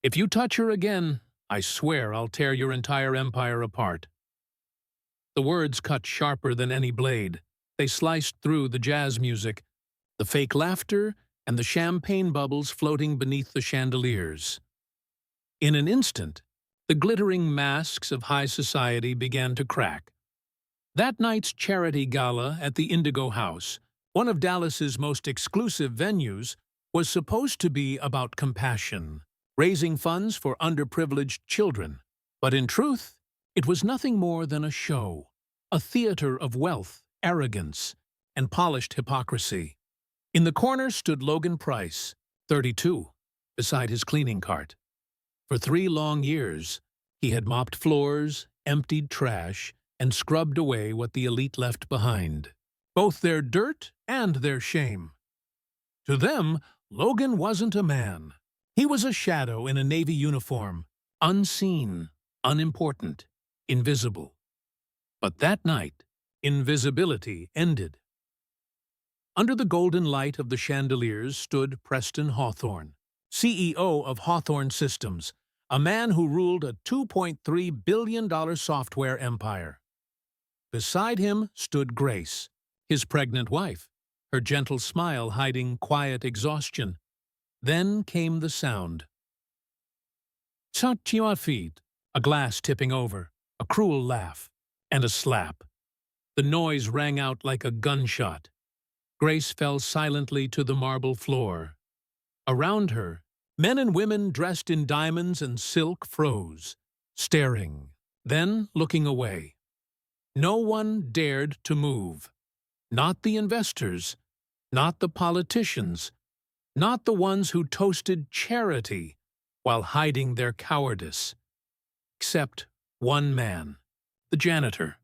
If you touch her again, I swear I'll tear your entire empire apart." The words cut sharper than any blade. They sliced through the jazz music, the fake laughter, and the champagne bubbles floating beneath the chandeliers. In an instant, the glittering masks of high society began to crack. That night's charity gala at the Indigo House, one of Dallas's most exclusive venues, was supposed to be about compassion, raising funds for underprivileged children. But in truth, it was nothing more than a show, a theater of wealth, arrogance, and polished hypocrisy. In the corner stood Logan Price, 32, beside his cleaning cart. For 3 long years, he had mopped floors, emptied trash, and scrubbed away what the elite left behind, both their dirt and their shame. To them, Logan wasn't a man. He was a shadow in a Navy uniform, unseen, unimportant, invisible. But that night, invisibility ended. Under the golden light of the chandeliers stood Preston Hawthorne, CEO of Hawthorne Systems, a man who ruled a $2.3 billion software empire. Beside him stood Grace, his pregnant wife, her gentle smile hiding quiet exhaustion. Then came the sound. "Touch your feet," a glass tipping over, a cruel laugh, and a slap. The noise rang out like a gunshot. Grace fell silently to the marble floor. Around her, men and women dressed in diamonds and silk froze, staring, then looking away. No one dared to move. Not the investors, not the politicians, not the ones who toasted charity while hiding their cowardice. Except one man, the janitor.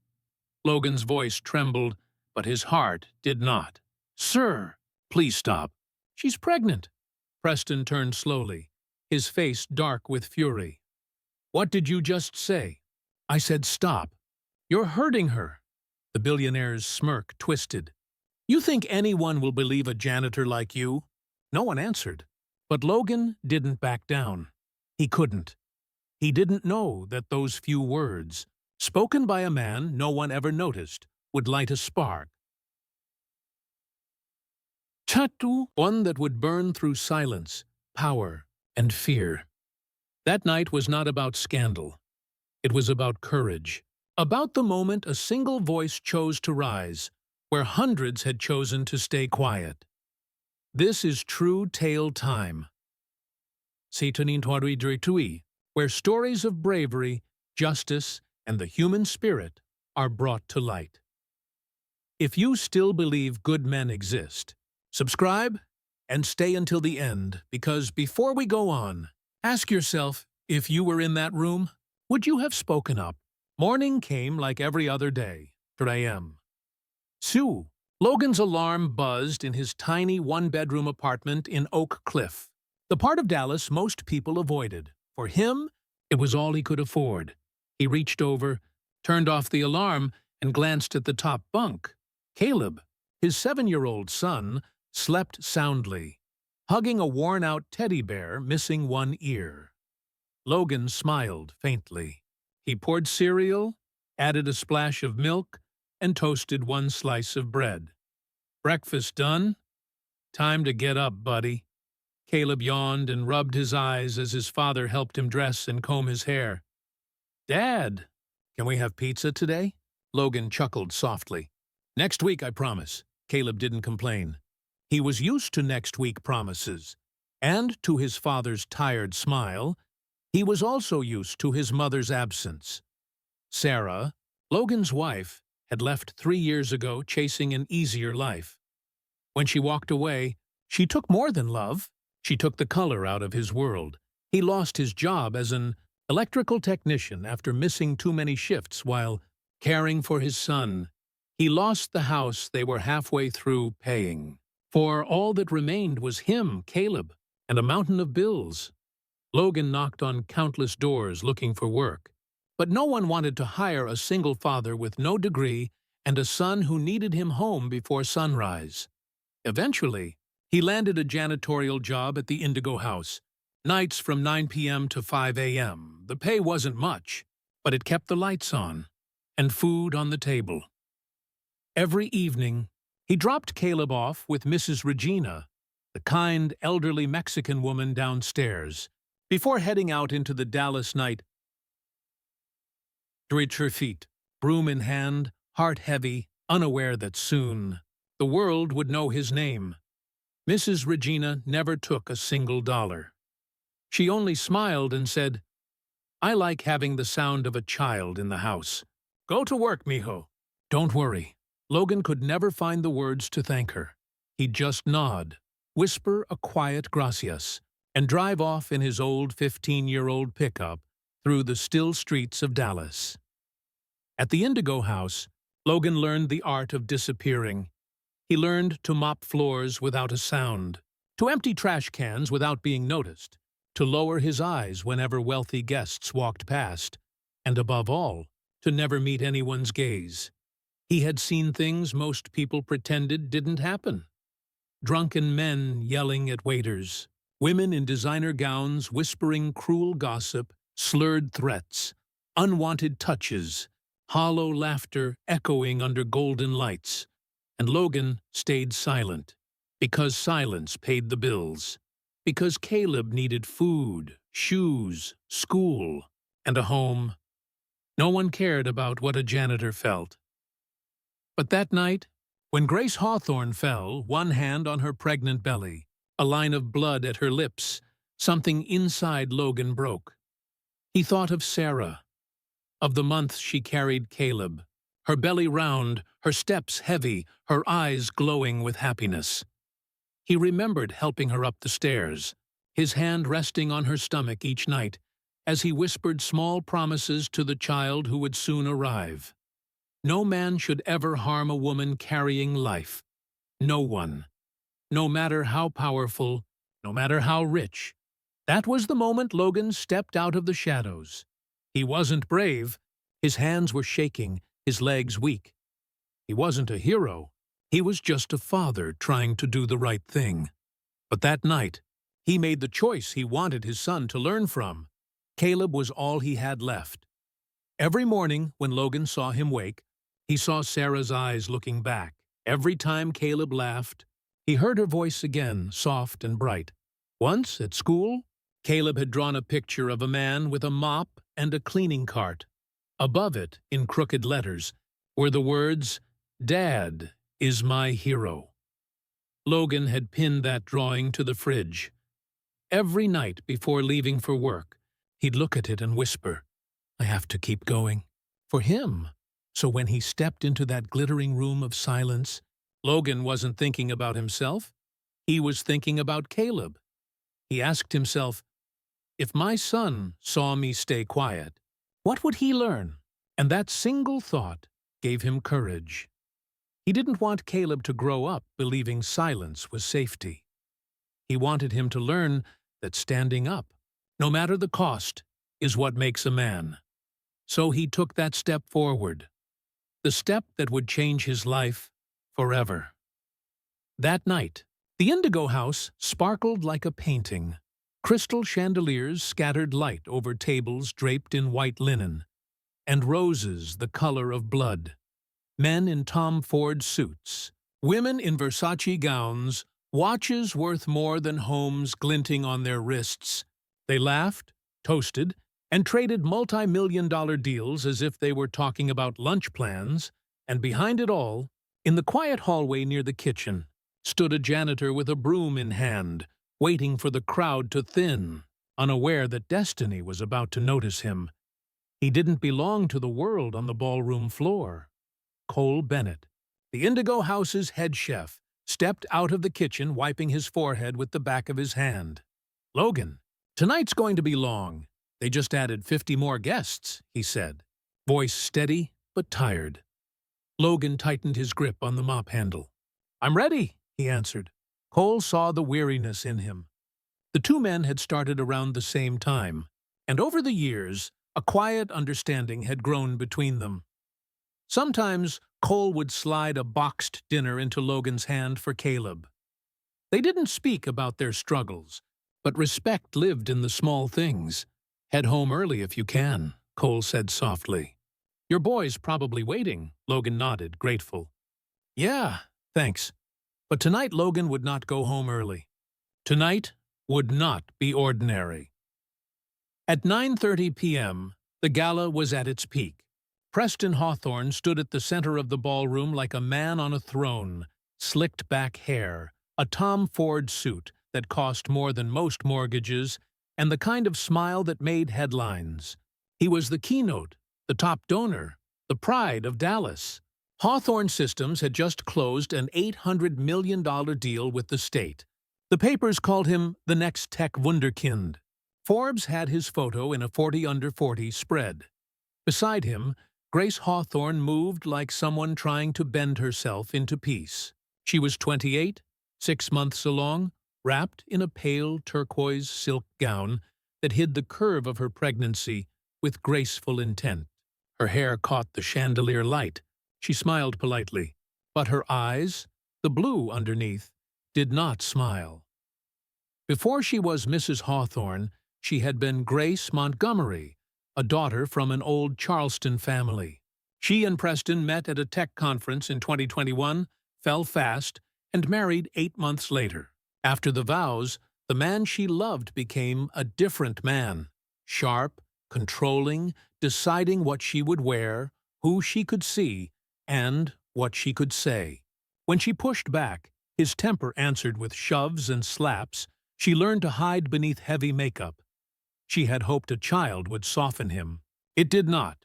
Logan's voice trembled, but his heart did not. "Sir, please stop. She's pregnant." Preston turned slowly, his face dark with fury. "What did you just say?" "I said stop. You're hurting her." The billionaire's smirk twisted. "You think anyone will believe a janitor like you?" No one answered. But Logan didn't back down. He couldn't. He didn't know that those few words, spoken by a man no one ever noticed, would light a spark. Chatu, one that would burn through silence, power, and fear. That night was not about scandal. It was about courage. About the moment a single voice chose to rise, where hundreds had chosen to stay quiet. This is true tale time. Where stories of bravery, justice, and the human spirit are brought to light. If you still believe good men exist, subscribe and stay until the end, because before we go on, ask yourself, if you were in that room, would you have spoken up? Morning came like every other day, 3 a.m. Sue, Logan's alarm buzzed in his tiny one-bedroom apartment in Oak Cliff, the part of Dallas most people avoided. For him, it was all he could afford. He reached over, turned off the alarm, and glanced at the top bunk. Caleb, his 7-year-old son, slept soundly, hugging a worn-out teddy bear missing one ear. Logan smiled faintly. He poured cereal, added a splash of milk, and toasted one slice of bread. "Breakfast done? Time to get up, buddy." Caleb yawned and rubbed his eyes as his father helped him dress and comb his hair. "Dad, can we have pizza today?" Logan chuckled softly. "Next week, I promise." Caleb didn't complain. He was used to next week promises, and to his father's tired smile. He was also used to his mother's absence. Sarah, Logan's wife, had left 3 years ago chasing an easier life. When she walked away, she took more than love. She took the color out of his world. He lost his job as an electrical technician after missing too many shifts while caring for his son. He lost the house they were halfway through paying. For all that remained was him, Caleb, and a mountain of bills. Logan knocked on countless doors looking for work. But no one wanted to hire a single father with no degree and a son who needed him home before sunrise. Eventually, he landed a janitorial job at the Indigo House, Nights from 9 p.m. to 5 a.m. The pay wasn't much, but it kept the lights on and food on the table. Every evening, he dropped Caleb off with Mrs. Regina, the kind, elderly Mexican woman downstairs, before heading out into the Dallas night. Reach her feet, broom in hand, heart heavy, unaware that soon the world would know his name. Mrs. Regina never took a single dollar. She only smiled and said, "I like having the sound of a child in the house. Go to work, mijo." Don't worry. Logan could never find the words to thank her. He'd just nod, whisper a quiet gracias, and drive off in his old 15-year-old pickup through the still streets of Dallas. At the Indigo House, Logan learned the art of disappearing. He learned to mop floors without a sound, to empty trash cans without being noticed, to lower his eyes whenever wealthy guests walked past, and above all, to never meet anyone's gaze. He had seen things most people pretended didn't happen. Drunken men yelling at waiters, women in designer gowns whispering cruel gossip, slurred threats, unwanted touches, hollow laughter echoing under golden lights. And Logan stayed silent, because silence paid the bills, because Caleb needed food, shoes, school, and a home. No one cared about what a janitor felt. But that night, when Grace Hawthorne fell, one hand on her pregnant belly, a line of blood at her lips, something inside Logan broke. He thought of Sarah, of the months she carried Caleb, her belly round, her steps heavy, her eyes glowing with happiness. He remembered helping her up the stairs, his hand resting on her stomach each night, as he whispered small promises to the child who would soon arrive. No man should ever harm a woman carrying life. No one. No matter how powerful, no matter how rich. That was the moment Logan stepped out of the shadows. He wasn't brave. His hands were shaking, his legs weak. He wasn't a hero. He was just a father trying to do the right thing. But that night, he made the choice he wanted his son to learn from. Caleb was all he had left. Every morning, when Logan saw him wake, he saw Sarah's eyes looking back. Every time Caleb laughed, he heard her voice again, soft and bright. Once, at school, Caleb had drawn a picture of a man with a mop and a cleaning cart. Above it, in crooked letters, were the words, "Dad is my hero." Logan had pinned that drawing to the fridge. Every night before leaving for work, he'd look at it and whisper, "I have to keep going." For him. So when he stepped into that glittering room of silence, Logan wasn't thinking about himself. He was thinking about Caleb. He asked himself, if my son saw me stay quiet, what would he learn? And that single thought gave him courage. He didn't want Caleb to grow up believing silence was safety. He wanted him to learn that standing up, no matter the cost, is what makes a man. So he took that step forward. The step that would change his life forever. That night, the Indigo House sparkled like a painting. Crystal chandeliers scattered light over tables draped in white linen, and roses the color of blood. Men in Tom Ford suits, women in Versace gowns, watches worth more than homes glinting on their wrists. They laughed, toasted, and traded multi-million-dollar deals as if they were talking about lunch plans, and behind it all, in the quiet hallway near the kitchen, stood a janitor with a broom in hand, waiting for the crowd to thin, unaware that destiny was about to notice him. He didn't belong to the world on the ballroom floor. Cole Bennett, the Indigo House's head chef, stepped out of the kitchen wiping his forehead with the back of his hand. "Logan, tonight's going to be long. They just added 50 more guests," he said, voice steady but tired. Logan tightened his grip on the mop handle. "I'm ready," he answered. Cole saw the weariness in him. The two men had started around the same time, and over the years, a quiet understanding had grown between them. Sometimes Cole would slide a boxed dinner into Logan's hand for Caleb. They didn't speak about their struggles. But respect lived in the small things. Head home early if you can, Cole said softly. Your boy's probably waiting, Logan nodded, grateful. Yeah, thanks. But tonight Logan would not go home early. Tonight would not be ordinary. At 9:30 p.m., the gala was at its peak. Preston Hawthorne stood at the center of the ballroom like a man on a throne, slicked back hair, a Tom Ford suit that cost more than most mortgages, and the kind of smile that made headlines. He was the keynote, the top donor, the pride of Dallas. Hawthorne Systems had just closed an $800 million deal with the state. The papers called him the next tech wunderkind. Forbes had his photo in a 40 under 40 spread. Beside him, Grace Hawthorne moved like someone trying to bend herself into peace. She was 28, 6 months along, wrapped in a pale turquoise silk gown that hid the curve of her pregnancy with graceful intent. Her hair caught the chandelier light. She smiled politely, but her eyes, the blue underneath, did not smile. Before she was Mrs. Hawthorne, she had been Grace Montgomery, a daughter from an old Charleston family. She and Preston met at a tech conference in 2021, fell fast, and married 8 months later. After the vows, the man she loved became a different man, sharp, controlling, deciding what she would wear, who she could see, and what she could say. When she pushed back, his temper answered with shoves and slaps. She learned to hide beneath heavy makeup. She had hoped a child would soften him. It did not.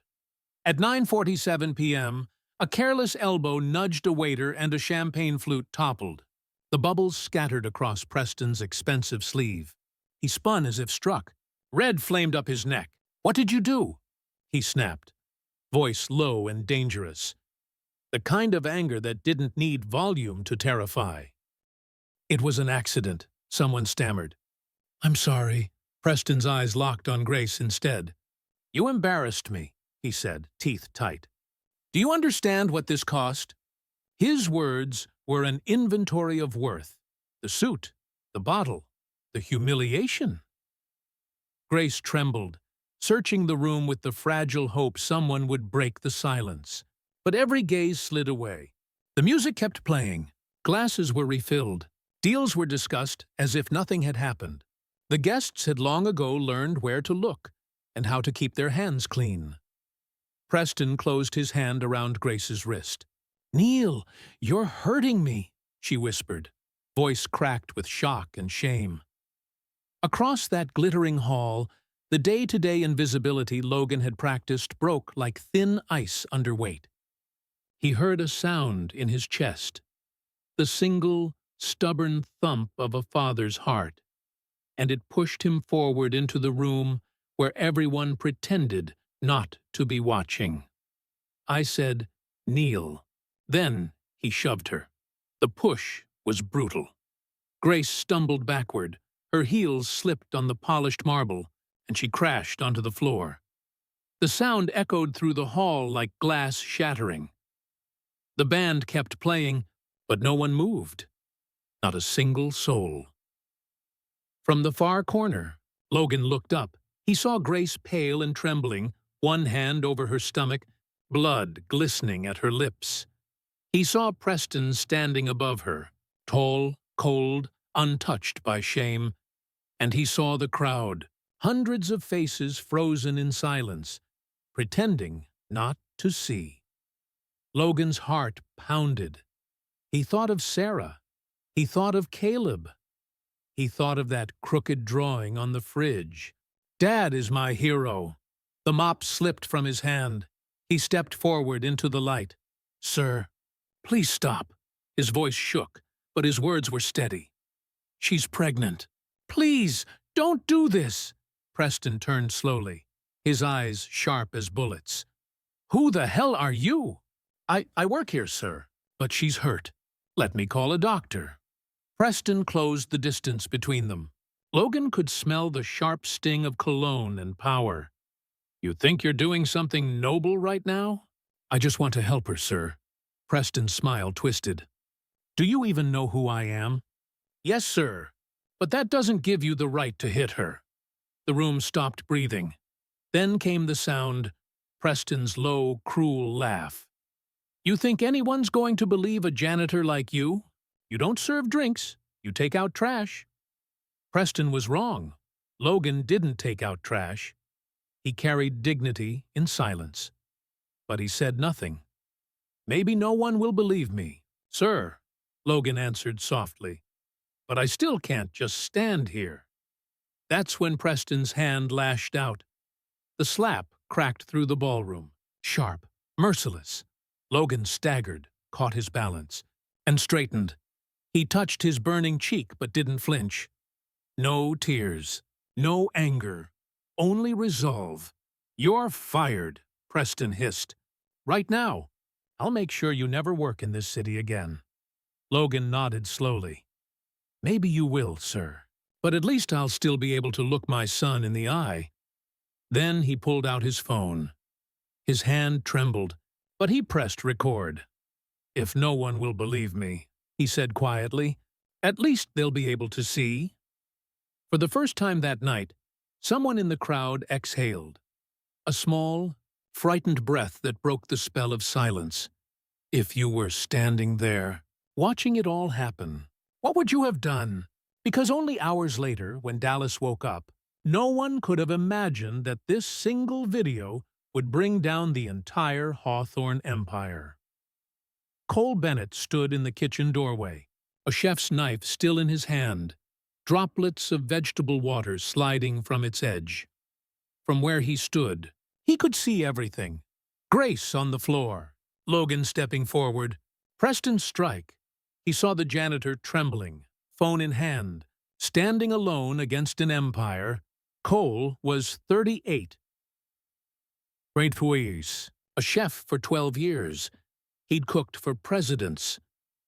At 9:47 p.m., a careless elbow nudged a waiter and a champagne flute toppled. The bubbles scattered across Preston's expensive sleeve. He spun as if struck. Red flamed up his neck. "What did you do?" he snapped, voice low and dangerous. The kind of anger that didn't need volume to terrify. "It was an accident," someone stammered. "I'm sorry." Preston's eyes locked on Grace instead. "You embarrassed me," he said, teeth tight. "Do you understand what this cost?" His words were an inventory of worth. The suit, the bottle, the humiliation. Grace trembled, searching the room with the fragile hope someone would break the silence. But every gaze slid away. The music kept playing. Glasses were refilled. Deals were discussed as if nothing had happened. The guests had long ago learned where to look and how to keep their hands clean. Preston closed his hand around Grace's wrist. "Neil, you're hurting me," she whispered, voice cracked with shock and shame. Across that glittering hall, the day-to-day invisibility Logan had practiced broke like thin ice under weight. He heard a sound in his chest, the single, stubborn thump of a father's heart, and it pushed him forward into the room where everyone pretended not to be watching. I said, "Kneel." Then he shoved her. The push was brutal. Grace stumbled backward. Her heels slipped on the polished marble, and she crashed onto the floor. The sound echoed through the hall like glass shattering. The band kept playing, but no one moved. Not a single soul. From the far corner, Logan looked up. He saw Grace pale and trembling, one hand over her stomach, blood glistening at her lips. He saw Preston standing above her, tall, cold, untouched by shame, and he saw the crowd, hundreds of faces frozen in silence, pretending not to see. Logan's heart pounded. He thought of Sarah. He thought of Caleb. He thought of that crooked drawing on the fridge. "Dad is my hero." The mop slipped from his hand. He stepped forward into the light. "Sir, please stop." His voice shook, but his words were steady. "She's pregnant. Please, don't do this." Preston turned slowly, his eyes sharp as bullets. "Who the hell are you?" I work here, sir. But she's hurt. Let me call a doctor." Preston closed the distance between them. Logan could smell the sharp sting of cologne and power. "You think you're doing something noble right now?" "I just want to help her, sir." Preston's smile twisted. "Do you even know who I am?" "Yes, sir." But that doesn't give you the right to hit her. The room stopped breathing. Then came the sound, Preston's low, cruel laugh. You think anyone's going to believe a janitor like you? You don't serve drinks, you take out trash. Preston was wrong. Logan didn't take out trash. He carried dignity in silence. But he said nothing. Maybe no one will believe me, sir, Logan answered softly. But I still can't just stand here. That's when Preston's hand lashed out. The slap cracked through the ballroom, sharp, merciless. Logan staggered, caught his balance, and straightened. He touched his burning cheek but didn't flinch. No tears, no anger, only resolve. You're fired, Preston hissed. Right now. I'll make sure you never work in this city again. Logan nodded slowly. Maybe you will, sir. But at least I'll still be able to look my son in the eye. Then he pulled out his phone. His hand trembled, but he pressed record. If no one will believe me, he said quietly, at least they'll be able to see. For the first time that night, someone in the crowd exhaled. A small, frightened breath that broke the spell of silence. If you were standing there, watching it all happen, what would you have done? Because only hours later, when Dallas woke up, no one could have imagined that this single video would bring down the entire Hawthorne empire. Cole Bennett stood in the kitchen doorway, a chef's knife still in his hand, droplets of vegetable water sliding from its edge. From where he stood, he could see everything. Grace on the floor, Logan stepping forward, Preston's strike. He saw the janitor trembling, phone in hand, standing alone against an empire. Cole was 38. Great Puis, a chef for 12 years. He'd cooked for presidents,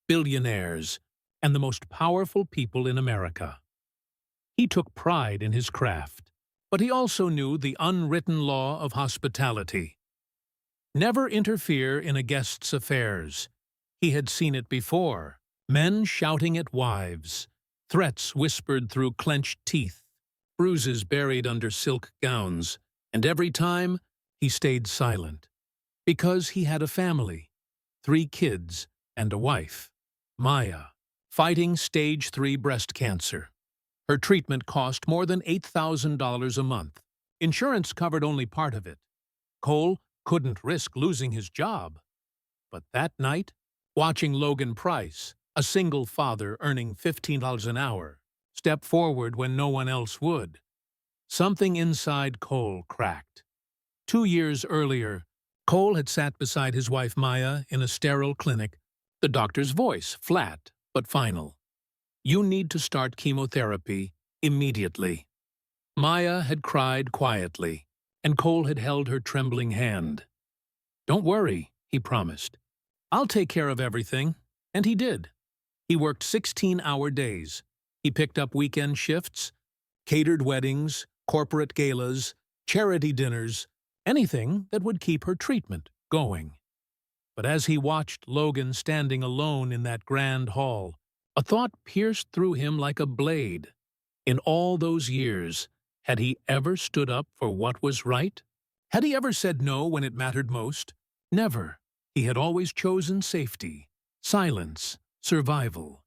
billionaires, and the most powerful people in America. He took pride in his craft, but he also knew the unwritten law of hospitality. Never interfere in a guest's affairs. He had seen it before, men shouting at wives, threats whispered through clenched teeth, bruises buried under silk gowns, and every time he stayed silent. Because he had a family, 3 kids, and a wife, Maya, fighting stage 3 breast cancer. Her treatment cost more than $8,000 a month. Insurance covered only part of it. Cole couldn't risk losing his job. But that night, watching Logan Price, a single father earning $15 an hour, step forward when no one else would, something inside Cole cracked. 2 years earlier, Cole had sat beside his wife Maya in a sterile clinic, the doctor's voice flat but final. You need to start chemotherapy immediately. Maya had cried quietly, and Cole had held her trembling hand. Don't worry, he promised. I'll take care of everything. And he did. He worked 16-hour days. He picked up weekend shifts, catered weddings, corporate galas, charity dinners, anything that would keep her treatment going. But as he watched Logan standing alone in that grand hall, a thought pierced through him like a blade. In all those years, had he ever stood up for what was right? Had he ever said no when it mattered most? Never. He had always chosen safety, silence, survival.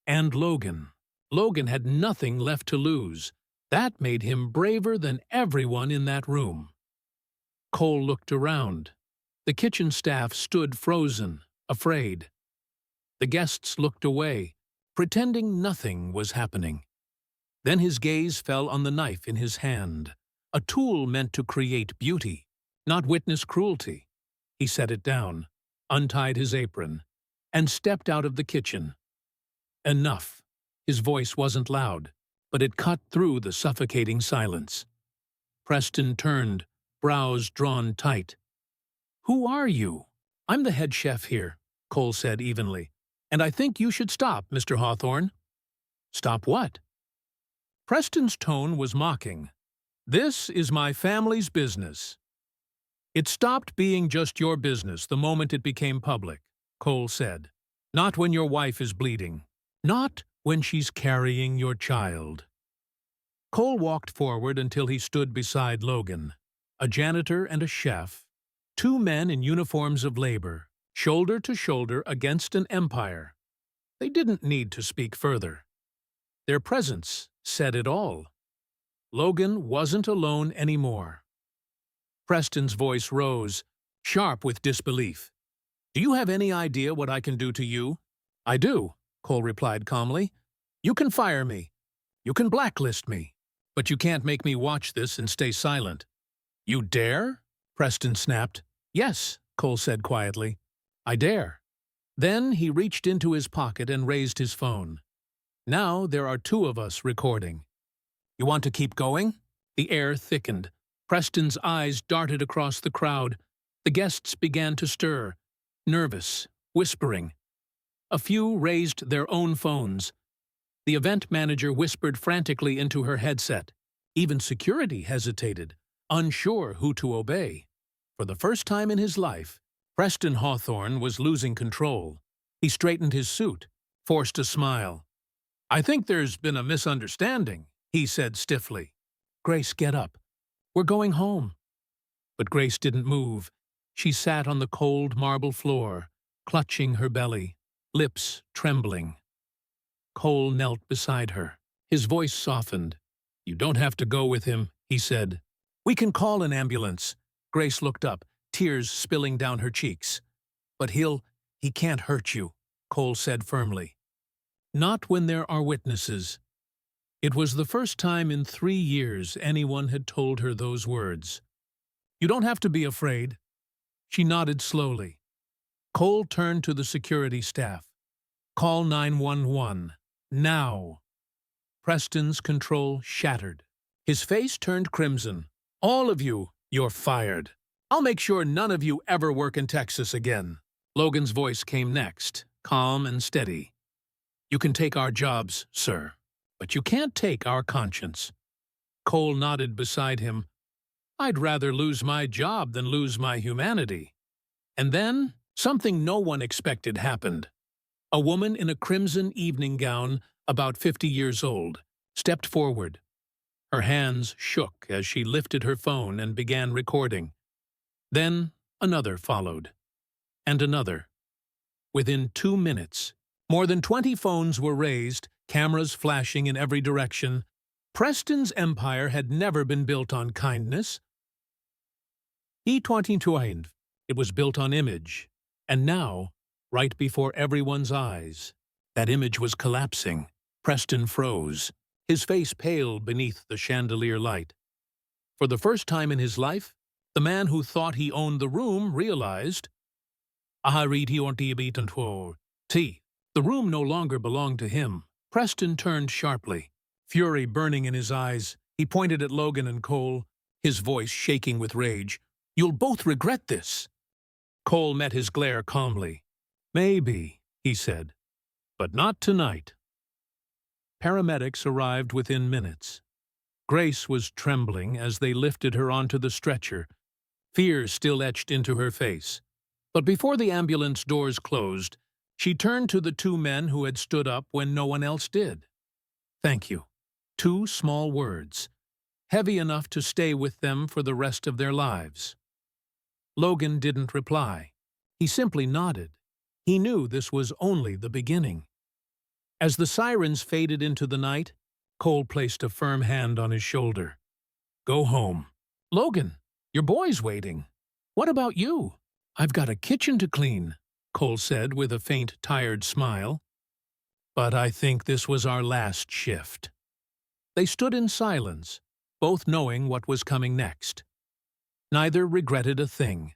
And Logan. Logan had nothing left to lose. That made him braver than everyone in that room. Cole looked around. The kitchen staff stood frozen, afraid. The guests looked away, pretending nothing was happening. Then his gaze fell on the knife in his hand, a tool meant to create beauty, not witness cruelty. He set it down, untied his apron, and stepped out of the kitchen. Enough. His voice wasn't loud, but it cut through the suffocating silence. Preston turned, brows drawn tight. Who are you? I'm the head chef here, Cole said evenly. And I think you should stop, Mr. Hawthorne. Stop what? Preston's tone was mocking. This is my family's business. It stopped being just your business the moment it became public, Cole said. Not when your wife is bleeding. Not when she's carrying your child. Cole walked forward until he stood beside Logan, a janitor and a chef, two men in uniforms of labor, shoulder to shoulder against an empire. They didn't need to speak further. Their presence said it all. Logan wasn't alone anymore. Preston's voice rose, sharp with disbelief. "Do you have any idea what I can do to you?" "I do," Cole replied calmly. "You can fire me. You can blacklist me. But you can't make me watch this and stay silent." "You dare?" Preston snapped. "Yes," Cole said quietly. "I dare." Then he reached into his pocket and raised his phone. "Now there are two of us recording. You want to keep going?" The air thickened. Preston's eyes darted across the crowd. The guests began to stir, nervous, whispering. A few raised their own phones. The event manager whispered frantically into her headset. Even security hesitated, unsure who to obey. For the first time in his life, Preston Hawthorne was losing control. He straightened his suit, forced a smile. "I think there's been a misunderstanding," he said stiffly. "Grace, get up. We're going home." But Grace didn't move. She sat on the cold marble floor, clutching her belly, lips trembling. Cole knelt beside her. His voice softened. "You don't have to go with him," he said. "We can call an ambulance." Grace looked up, tears spilling down her cheeks. "But he can't hurt you," Cole said firmly. "Not when there are witnesses." It was the first time in 3 years anyone had told her those words. "You don't have to be afraid." She nodded slowly. Cole turned to the security staff. "Call 911. Now." Preston's control shattered. His face turned crimson. "All of you, you're fired. I'll make sure none of you ever work in Texas again." Logan's voice came next, calm and steady. "You can take our jobs, sir, but you can't take our conscience." Cole nodded beside him. "I'd rather lose my job than lose my humanity." And then, something no one expected happened. A woman in a crimson evening gown, about 50 years old, stepped forward. Her hands shook as she lifted her phone and began recording. Then another followed, and another. Within 2 minutes, more than 20 phones were raised, cameras flashing in every direction. Preston's empire had never been built on kindness. It was built on image, and now, right before everyone's eyes, that image was collapsing. Preston froze, his face pale beneath the chandelier light. For the first time in his life, the man who thought he owned the room realized, the room no longer belonged to him. Preston turned sharply, fury burning in his eyes. He pointed at Logan and Cole, his voice shaking with rage. "You'll both regret this." Cole met his glare calmly. "Maybe," he said, "but not tonight." Paramedics arrived within minutes. Grace was trembling as they lifted her onto the stretcher, fear still etched into her face. But before the ambulance doors closed, she turned to the two men who had stood up when no one else did. "Thank you." 2 small words, heavy enough to stay with them for the rest of their lives. Logan didn't reply. He simply nodded. He knew this was only the beginning. As the sirens faded into the night, Cole placed a firm hand on his shoulder. "Go home." "Logan, your boy's waiting. What about you?" "I've got a kitchen to clean," Cole said with a faint, tired smile. "But I think this was our last shift." They stood in silence, both knowing what was coming next. Neither regretted a thing.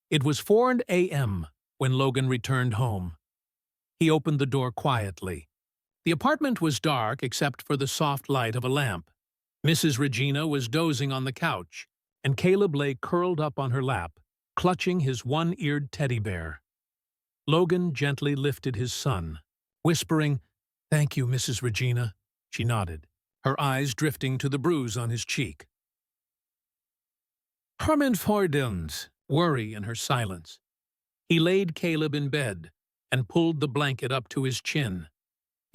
It was 4 a.m. when Logan returned home. He opened the door quietly. The apartment was dark except for the soft light of a lamp. Mrs. Regina was dozing on the couch, and Caleb lay curled up on her lap, clutching his one-eared teddy bear. Logan gently lifted his son, whispering, "Thank you, Mrs. Regina." She nodded, her eyes drifting to the bruise on his cheek. Herman Fordens, worry in her silence. He laid Caleb in bed and pulled the blanket up to his chin.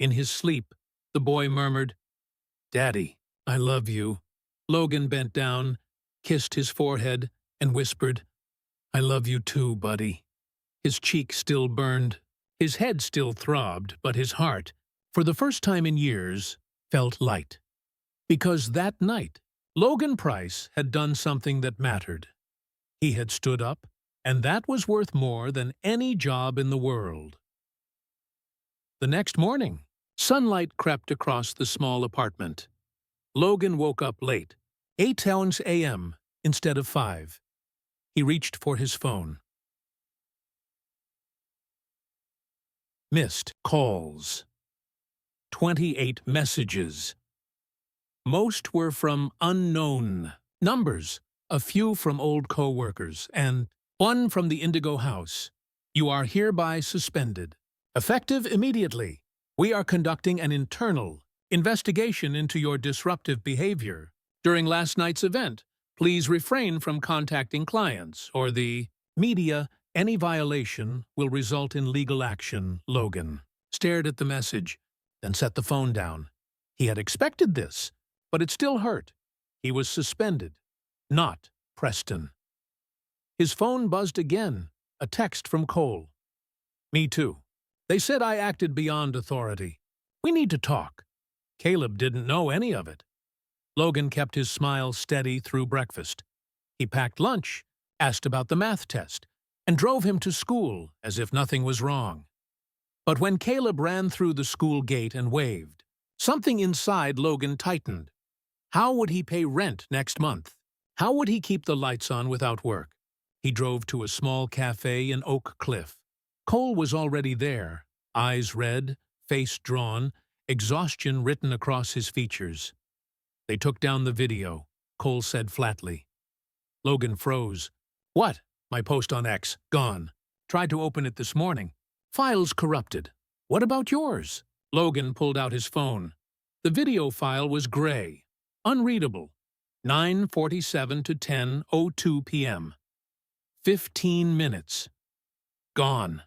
In his sleep, the boy murmured, "Daddy, I love you." Logan bent down, kissed his forehead, and whispered, "I love you too, buddy." His cheek still burned, his head still throbbed, but his heart, for the first time in years, felt light. Because that night, Logan Price had done something that mattered. He had stood up, and that was worth more than any job in the world. The next morning, sunlight crept across the small apartment. Logan woke up late, 8 a.m. instead of 5. He reached for his phone. Missed calls. 28 messages. Most were from unknown numbers, a few from old co-workers, and one from the Indigo House. "You are hereby suspended. Effective immediately. We are conducting an internal investigation into your disruptive behavior. During last night's event, please refrain from contacting clients or the media. Any violation will result in legal action." Logan stared at the message, then set the phone down. He had expected this, but it still hurt. He was suspended, not Preston. His phone buzzed again, a text from Cole. "Me too. They said I acted beyond authority. We need to talk." Caleb didn't know any of it. Logan kept his smile steady through breakfast. He packed lunch, asked about the math test, and drove him to school as if nothing was wrong. But when Caleb ran through the school gate and waved, something inside Logan tightened. How would he pay rent next month? How would he keep the lights on without work? He drove to a small cafe in Oak Cliff. Cole was already there, eyes red, face drawn, exhaustion written across his features. "They took down the video," Cole said flatly. Logan froze. "What?" "My post on X. Gone. Tried to open it this morning. Files corrupted." "What about yours?" Logan pulled out his phone. The video file was gray, unreadable. 9:47 to 10:02 p.m. 15 minutes. Gone.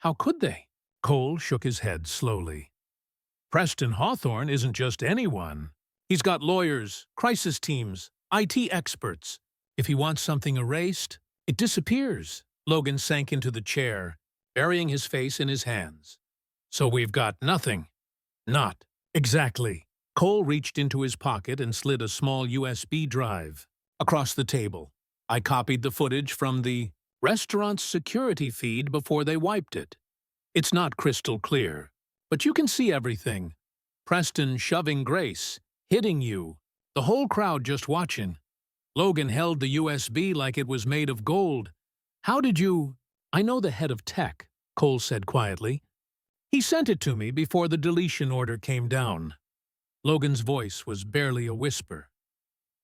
How could they? Cole shook his head slowly. "Preston Hawthorne isn't just anyone. He's got lawyers, crisis teams, IT experts. If he wants something erased, it disappears." Logan sank into the chair, burying his face in his hands. "So we've got nothing." "Not exactly." Cole reached into his pocket and slid a small USB drive across the table. "I copied the footage from the restaurant's security feed before they wiped it. It's not crystal clear, but you can see everything. Preston shoving Grace, hitting you, the whole crowd just watching. Logan held the USB like it was made of gold. How did you—" "I know the head of tech," Cole said quietly. "He sent it to me before the deletion order came down." Logan's voice was barely a whisper.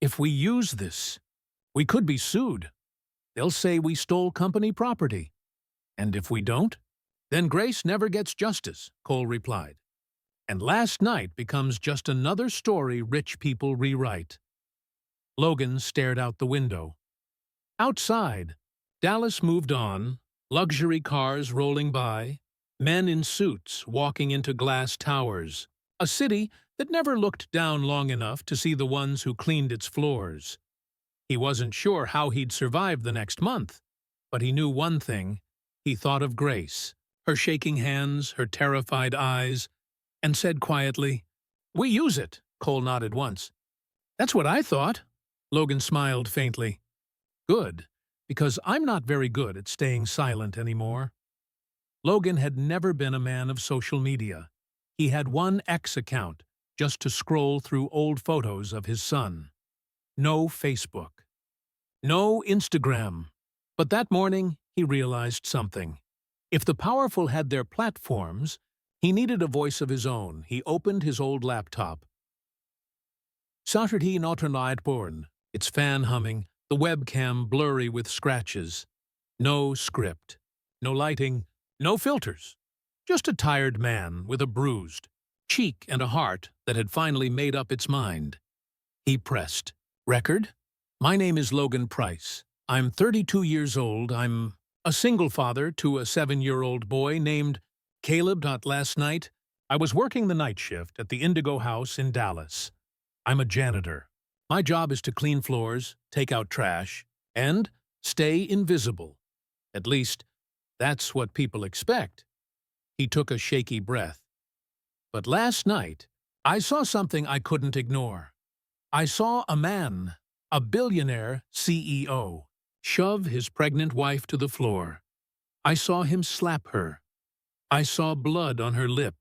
"If we use this, we could be sued. They'll say we stole company property. And if we don't, then Grace never gets justice," Cole replied. "And last night becomes just another story rich people rewrite." Logan stared out the window. Outside, Dallas moved on, luxury cars rolling by, men in suits walking into glass towers, a city that never looked down long enough to see the ones who cleaned its floors. He wasn't sure how he'd survive the next month, but he knew one thing. He thought of Grace, her shaking hands, her terrified eyes, and said quietly, "We use it." Cole nodded once. "That's what I thought." Logan smiled faintly. "Good, because I'm not very good at staying silent anymore." Logan had never been a man of social media. He had one X account, just to scroll through old photos of his son. No Facebook. No Instagram. But that morning, he realized something. If the powerful had their platforms, he needed a voice of his own. He opened his old laptop. Saturday night born, its fan humming, the webcam blurry with scratches. No script. No lighting. No filters. Just a tired man with a bruised cheek and a heart that had finally made up its mind. He pressed. "Record? My name is Logan Price. I'm 32 years old. I'm a single father to a 7-year-old boy named Caleb. Last night, I was working the night shift at the Indigo House in Dallas. I'm a janitor. My job is to clean floors, take out trash, and stay invisible. At least, that's what people expect. He took a shaky breath. But last night, I saw something I couldn't ignore. I saw a man, a billionaire CEO, shove his pregnant wife to the floor. I saw him slap her. I saw blood on her lip.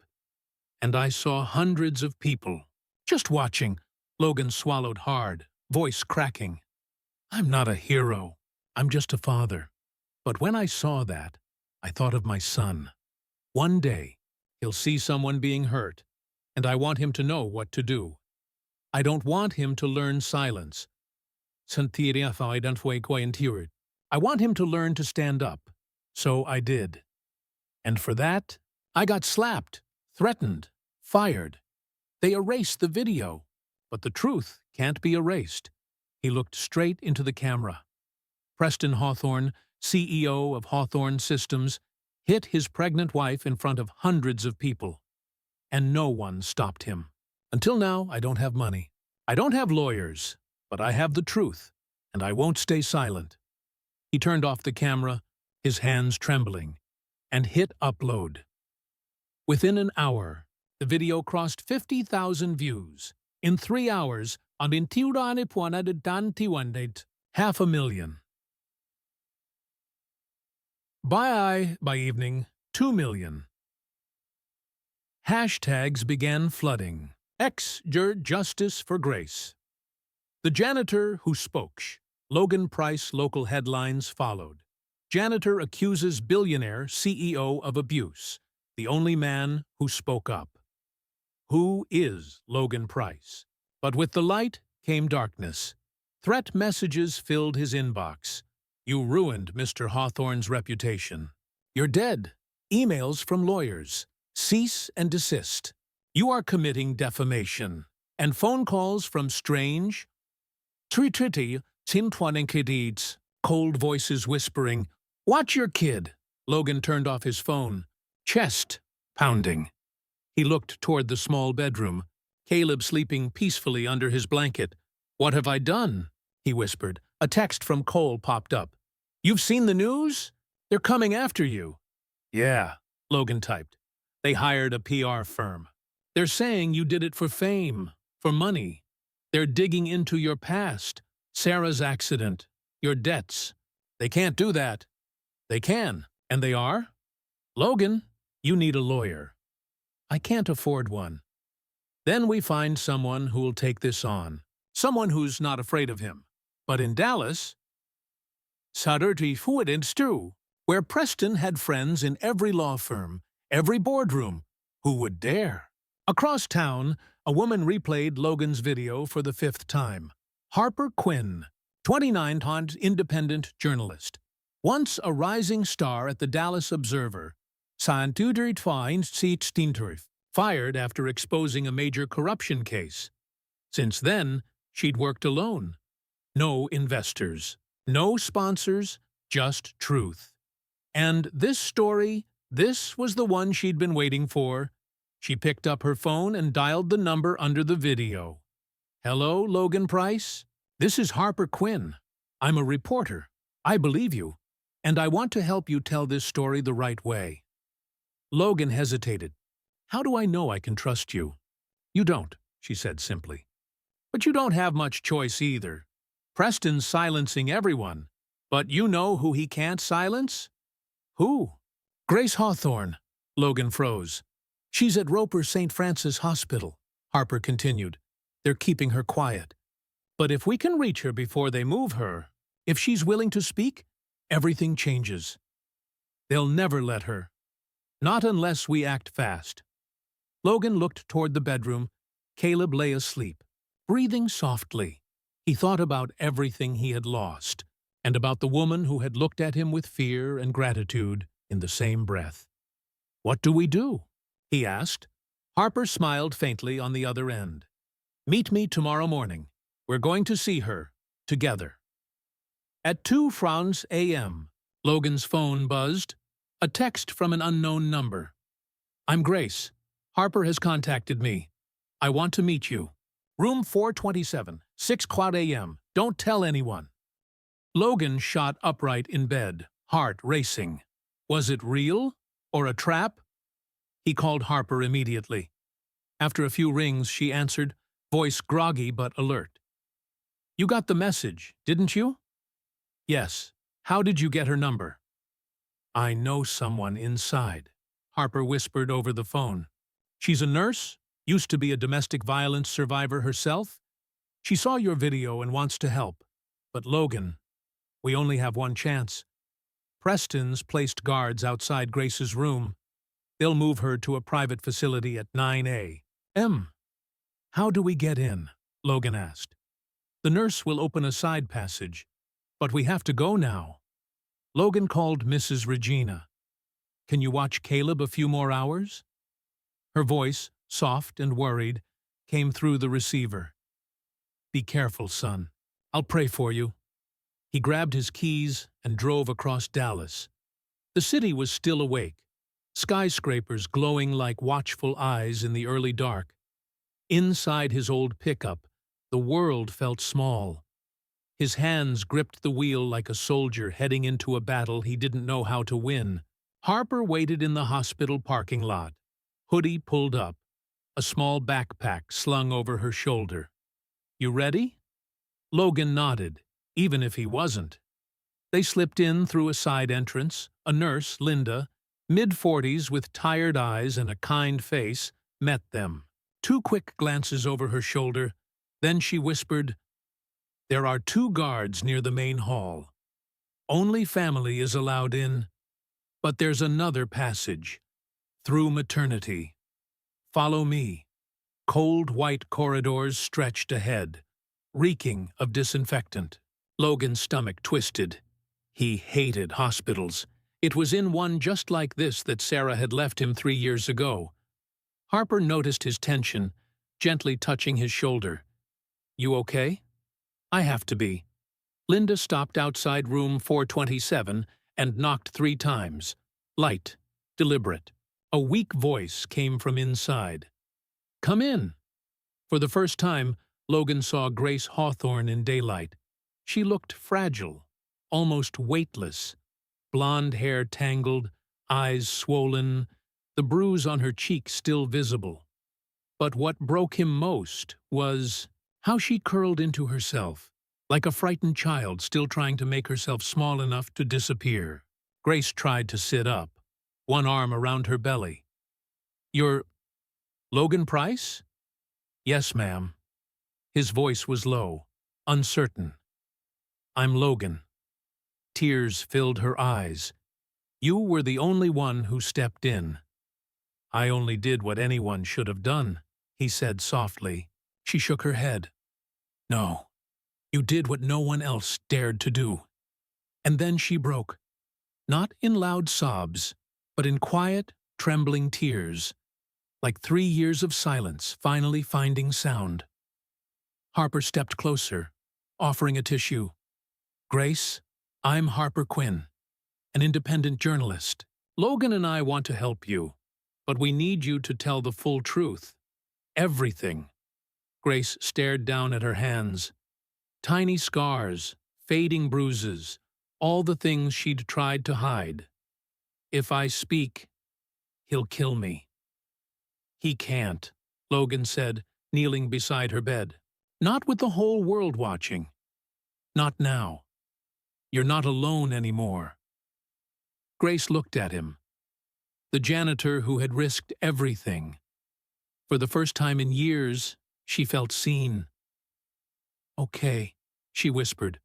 And I saw hundreds of people. Just watching. Logan swallowed hard, voice cracking. I'm not a hero. I'm just a father. But when I saw that, I thought of my son. One day, he'll see someone being hurt, and I want him to know what to do. I don't want him to learn silence. I want him to learn to stand up. So I did. And for that, I got slapped, threatened, fired. They erased the video, but the truth can't be erased. He looked straight into the camera. Preston Hawthorne, CEO of Hawthorne Systems, hit his pregnant wife in front of hundreds of people. And no one stopped him. Until now, I don't have money. I don't have lawyers, but I have the truth, and I won't stay silent. He turned off the camera, his hands trembling, and hit upload. Within an hour, the video crossed 50,000 views. In 3 hours, on 500,000. By evening, 2 million. Hashtags began flooding. Justice for Grace. The janitor who spoke. Logan Price local headlines followed. Janitor accuses billionaire CEO of abuse. The only man who spoke up. Who is Logan Price? But with the light came darkness. Threat messages filled his inbox. You ruined Mr. Hawthorne's reputation. You're dead. Emails from lawyers. Cease and desist. You are committing defamation. And phone calls from strange, cold voices whispering, "Watch your kid." Logan turned off his phone, chest pounding. He looked toward the small bedroom, Caleb sleeping peacefully under his blanket. "What have I done?" he whispered. A text from Cole popped up. "You've seen the news? They're coming after you." "Yeah," Logan typed. "They hired a PR firm. They're saying you did it for fame, for money. They're digging into your past, Sarah's accident, your debts. They can't do that." "They can, and they are?" "Logan, you need a lawyer." "I can't afford one." "Then we find someone who'll take this on. Someone who's not afraid of him. But in Dallas, where Preston had friends in every law firm, every boardroom, who would dare? Across town, a woman replayed Logan's video for the 5th time. Harper Quinn, 29 times independent journalist. Once a rising star at the Dallas Observer, fired after exposing a major corruption case. Since then, she'd worked alone. No investors, no sponsors, just truth. And this story, this was the one she'd been waiting for. She picked up her phone and dialed the number under the video. "Hello, Logan Price? This is Harper Quinn. I'm a reporter. I believe you. And I want to help you tell this story the right way." Logan hesitated. "How do I know I can trust you?" "You don't," she said simply. "But you don't have much choice either. Preston's silencing everyone. But you know who he can't silence?" "Who?" "Grace Hawthorne." Logan froze. "She's at Roper St. Francis Hospital," Harper continued. "They're keeping her quiet. But if we can reach her before they move her, if she's willing to speak, everything changes. They'll never let her. Not unless we act fast." Logan looked toward the bedroom. Caleb lay asleep, breathing softly. He thought about everything he had lost, and about the woman who had looked at him with fear and gratitude in the same breath. "What do we do?" he asked. Harper smiled faintly on the other end. "Meet me tomorrow morning. We're going to see her, together." At 2 a.m., Logan's phone buzzed. A text from an unknown number. "I'm Grace. Harper has contacted me. I want to meet you. Room 427, 6:00 a.m. Don't tell anyone. Logan shot upright in bed, heart racing. Was it real? Or a trap? He called Harper immediately. After a few rings, she answered, voice groggy but alert. You got the message, didn't you? Yes. How did you get her number? I know someone inside, Harper whispered over the phone. She's a nurse, used to be a domestic violence survivor herself. She saw your video and wants to help. But Logan, we only have one chance. Preston's placed guards outside Grace's room. They'll move her to a private facility at 9 a.m. How do we get in? Logan asked. The nurse will open a side passage. But we have to go now. Logan called Mrs. Regina. Can you watch Caleb a few more hours? Her voice, soft and worried, came through the receiver. Be careful, son. I'll pray for you. He grabbed his keys and drove across Dallas. The city was still awake, skyscrapers glowing like watchful eyes in the early dark. Inside his old pickup, the world felt small. His hands gripped the wheel like a soldier heading into a battle he didn't know how to win. Harper waited in the hospital parking lot. Hoodie pulled up, a small backpack slung over her shoulder. You ready? Logan nodded, even if he wasn't. They slipped in through a side entrance. A nurse, Linda, mid-40s with tired eyes and a kind face, met them. 2 quick glances over her shoulder. Then she whispered, There are 2 guards near the main hall. Only family is allowed in. But there's another passage. Through maternity. Follow me. Cold white corridors stretched ahead, reeking of disinfectant. Logan's stomach twisted. He hated hospitals. It was in one just like this that Sarah had left him 3 years ago. Harper noticed his tension, gently touching his shoulder. You okay? I have to be. Linda stopped outside room 427 and knocked 3 times. Light, deliberate. A weak voice came from inside. Come in. For the first time, Logan saw Grace Hawthorne in daylight. She looked fragile, almost weightless. Blonde hair tangled, eyes swollen, the bruise on her cheek still visible. But what broke him most was how she curled into herself, like a frightened child still trying to make herself small enough to disappear. Grace tried to sit up, one arm around her belly. You're Logan Price? Yes, ma'am. His voice was low, uncertain. I'm Logan. Tears filled her eyes. You were the only one who stepped in. I only did what anyone should have done, he said softly. She shook her head. No, you did what no one else dared to do. And then she broke, not in loud sobs, but in quiet, trembling tears, like 3 years of silence finally finding sound. Harper stepped closer, offering a tissue. Grace, I'm Harper Quinn, an independent journalist. Logan and I want to help you, but we need you to tell the full truth. Everything. Grace stared down at her hands. Tiny scars, fading bruises, all the things she'd tried to hide. If I speak, he'll kill me. He can't, Logan said, kneeling beside her bed. Not with the whole world watching. Not now. You're not alone anymore. Grace looked at him. The janitor who had risked everything. For the first time in years, she felt seen. Okay, she whispered.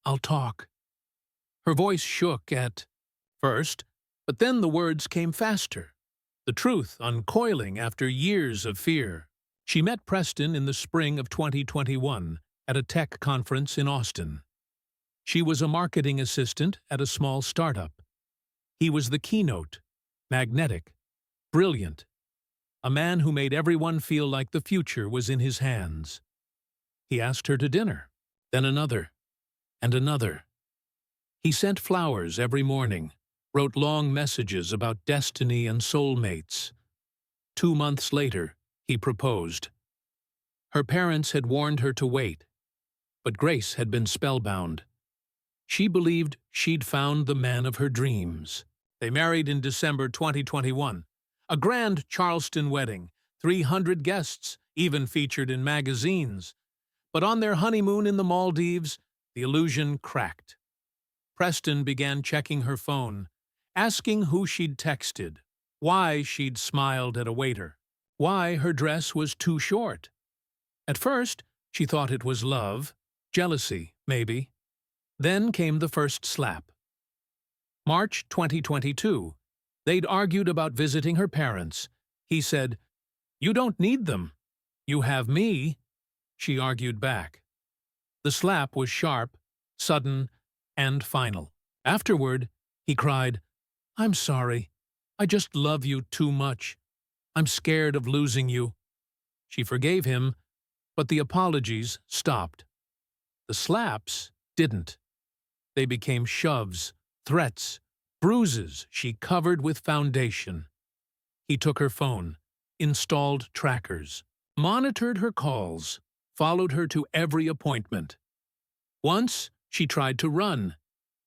I'll talk. Her voice shook at first, but then the words came faster. The truth uncoiling after years of fear. She met Preston in the spring of 2021 at a tech conference in Austin. She was a marketing assistant at a small startup. He was the keynote, magnetic, brilliant, a man who made everyone feel like the future was in his hands. He asked her to dinner, then another, and another. He sent flowers every morning, wrote long messages about destiny and soulmates. 2 months later, he proposed. Her parents had warned her to wait, but Grace had been spellbound. She believed she'd found the man of her dreams. They married in December 2021. A grand Charleston wedding, 300 guests, even featured in magazines. But on their honeymoon in the Maldives, the illusion cracked. Preston began checking her phone, asking who she'd texted, why she'd smiled at a waiter, why her dress was too short. At first, she thought it was love, jealousy, maybe. Then came the first slap. March 2022. They'd argued about visiting her parents. He said, "You don't need them. You have me." She argued back. The slap was sharp, sudden, and final. Afterward, he cried, "I'm sorry. I just love you too much. I'm scared of losing you." She forgave him, but the apologies stopped. The slaps didn't. They became shoves, threats, bruises she covered with foundation. He took her phone, installed trackers, monitored her calls, followed her to every appointment. Once, she tried to run.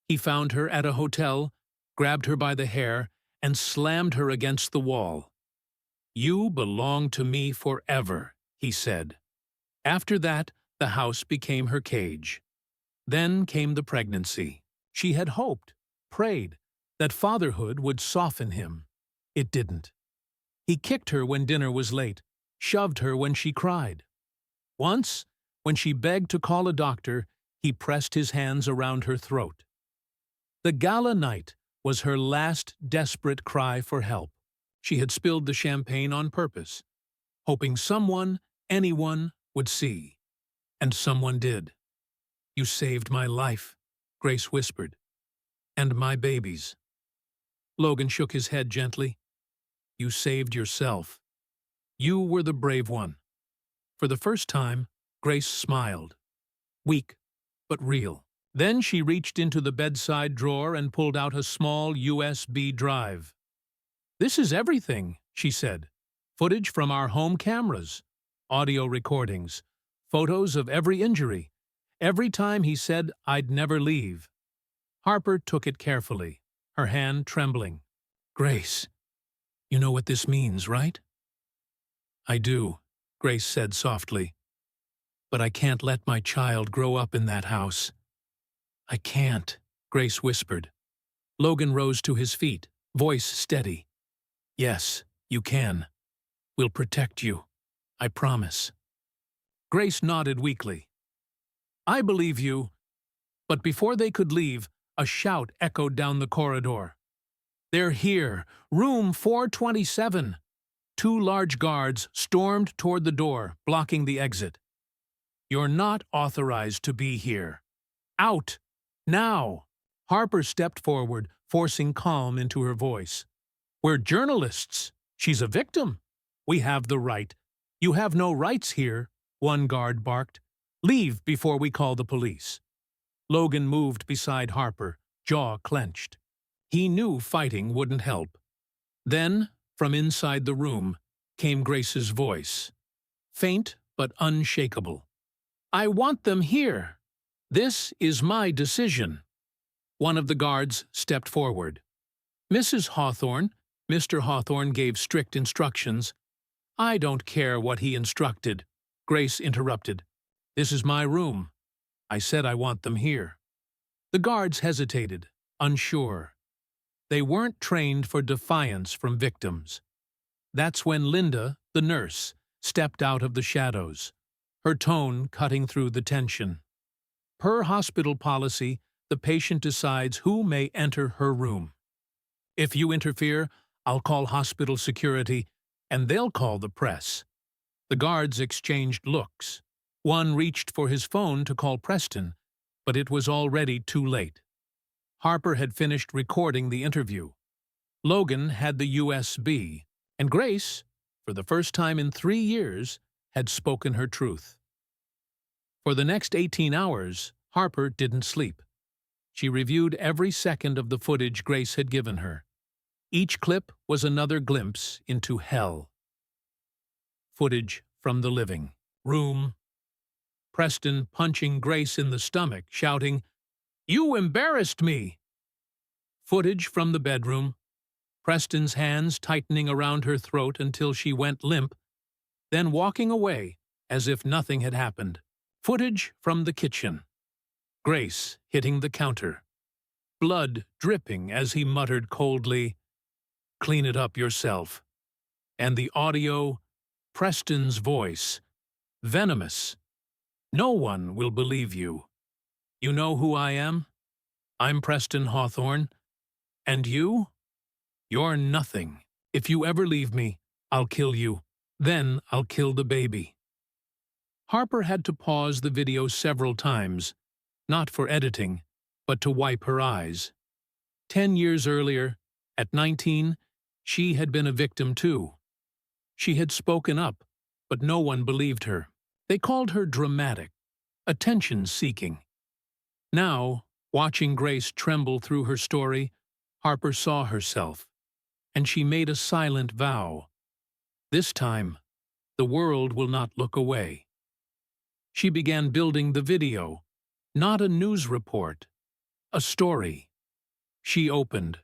He found her at a hotel, grabbed her by the hair, and slammed her against the wall. "You belong to me forever," he said. After that, the house became her cage. Then came the pregnancy. She had hoped, prayed, that fatherhood would soften him. It didn't. He kicked her when dinner was late, shoved her when she cried. Once, when she begged to call a doctor, he pressed his hands around her throat. The gala night was her last desperate cry for help. She had spilled the champagne on purpose, hoping someone, anyone, would see. And someone did. "You saved my life," Grace whispered. "And my baby's." Logan shook his head gently. "You saved yourself. You were the brave one." For the first time, Grace smiled. Weak, but real. Then she reached into the bedside drawer and pulled out a small USB drive. "This is everything," she said. "Footage from our home cameras, audio recordings, photos of every injury, every time he said I'd never leave." Harper took it carefully, her hand trembling. "Grace, you know what this means, right?" "I do," Grace said softly. "But I can't let my child grow up in that house." "I can't," Grace whispered. Logan rose to his feet, voice steady. "Yes, you can. We'll protect you. I promise." Grace nodded weakly. "I believe you." But before they could leave, a shout echoed down the corridor. "They're here! Room 427! 2 large guards stormed toward the door, blocking the exit. "You're not authorized to be here. Out! Now!" Harper stepped forward, forcing calm into her voice. "We're journalists. She's a victim. We have the right." "You have no rights here," one guard barked. "Leave before we call the police." Logan moved beside Harper, jaw clenched. He knew fighting wouldn't help. Then, from inside the room, came Grace's voice. Faint but unshakable. "I want them here. This is my decision." One of the guards stepped forward. "Mrs. Hawthorne," Mr. Hawthorne gave strict instructions. "I don't care what he instructed," Grace interrupted. "This is my room. I said I want them here." The guards hesitated, unsure. They weren't trained for defiance from victims. That's when Linda, the nurse, stepped out of the shadows, her tone cutting through the tension. Per hospital policy, the patient decides who may enter her room. "If you interfere, I'll call hospital security, and they'll call the press." The guards exchanged looks. One reached for his phone to call Preston, but it was already too late. Harper had finished recording the interview. Logan had the USB, and Grace, for the first time in 3 years, had spoken her truth. For the next 18 hours, Harper didn't sleep. She reviewed every second of the footage Grace had given her. Each clip was another glimpse into hell. Footage from the living room. Preston punching Grace in the stomach, shouting, "You embarrassed me!" Footage from the bedroom. Preston's hands tightening around her throat until she went limp, then walking away as if nothing had happened. Footage from the kitchen. Grace hitting the counter. Blood dripping as he muttered coldly, "Clean it up yourself." And the audio, Preston's voice, venomous. "No one will believe you. You know who I am? I'm Preston Hawthorne. And you? You're nothing. If you ever leave me, I'll kill you. Then I'll kill the baby." Harper had to pause the video several times, not for editing, but to wipe her eyes. 10 years earlier, at 19, she had been a victim too. She had spoken up, but no one believed her. They called her dramatic, attention-seeking. Now, watching Grace tremble through her story, Harper saw herself, and she made a silent vow. This time, the world will not look away. She began building the video, not a news report, a story. She opened,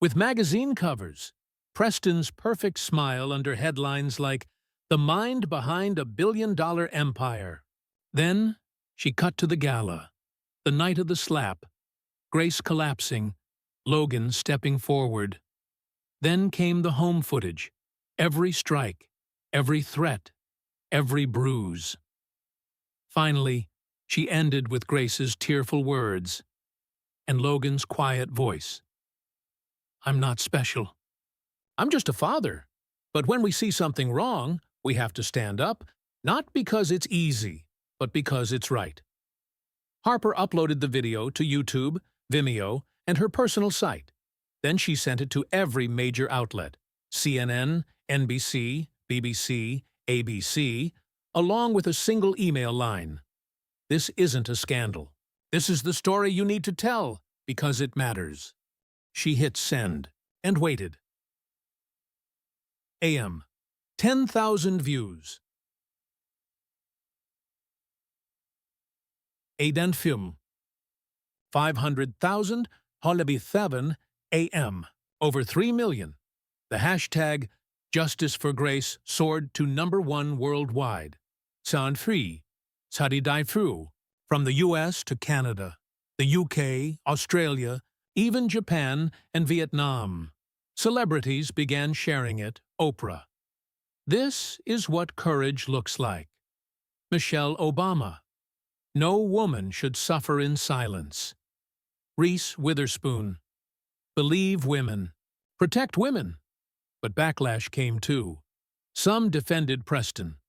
with magazine covers, Preston's perfect smile under headlines like, "The Mind Behind a Billion-Dollar Empire." Then, she cut to the gala, the night of the slap, Grace collapsing, Logan stepping forward. Then came the home footage, every strike, every threat, every bruise. Finally, she ended with Grace's tearful words and Logan's quiet voice. "I'm not special. I'm just a father. But when we see something wrong, we have to stand up, not because it's easy, but because it's right." Harper uploaded the video to YouTube, Vimeo, and her personal site. Then she sent it to every major outlet, CNN, NBC, BBC, ABC, along with a single email line. "This isn't a scandal. This is the story you need to tell, because it matters." She hit send and waited. AM. 10,000 views. Aden film. 500,000, Holaby 7, AM. Over 3 million. The hashtag Justice for Grace soared to #1 worldwide. Sound free. Sadi Dai Fru. From the US to Canada, the UK, Australia, even Japan and Vietnam. Celebrities began sharing it. Oprah. This is what courage looks like. Michelle Obama. No woman should suffer in silence. Reese Witherspoon. Believe women. Protect women. But backlash came too. Some defended Preston.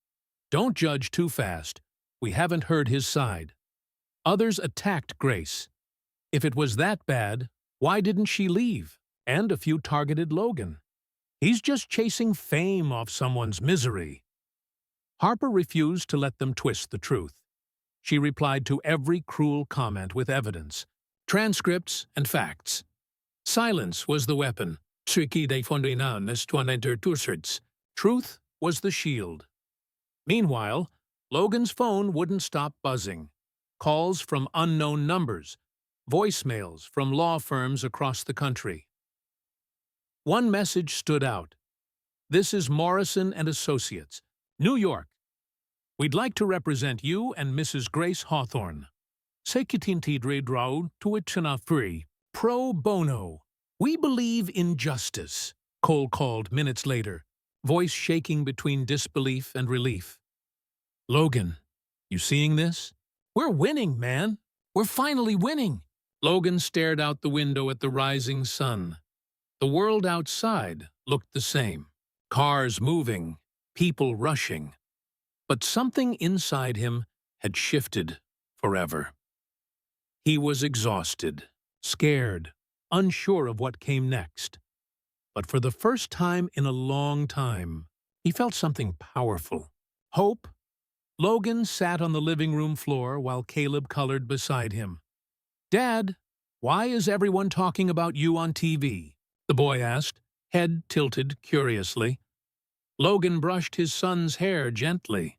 Don't judge too fast. We haven't heard his side. Others attacked Grace. If it was that bad, why didn't she leave? And a few targeted Logan. He's just chasing fame off someone's misery. Harper refused to let them twist the truth. She replied to every cruel comment with evidence, transcripts, and facts. Silence was the weapon. Truth was the shield. Meanwhile, Logan's phone wouldn't stop buzzing. Calls from unknown numbers, voicemails from law firms across the country. One message stood out. "This is Morrison and Associates, New York. We'd like to represent you and Mrs. Grace Hawthorne. Sekitintidre draw to free. Pro bono. We believe in justice," Cole called minutes later, voice shaking between disbelief and relief. "Logan, you seeing this? We're winning, man. We're finally winning." Logan stared out the window at the rising sun. The world outside looked the same. Cars moving, people rushing. But something inside him had shifted forever. He was exhausted, scared, unsure of what came next. But for the first time in a long time, he felt something powerful. Hope. Logan sat on the living room floor while Caleb colored beside him. "Dad, why is everyone talking about you on TV?" the boy asked, head tilted curiously. Logan brushed his son's hair gently.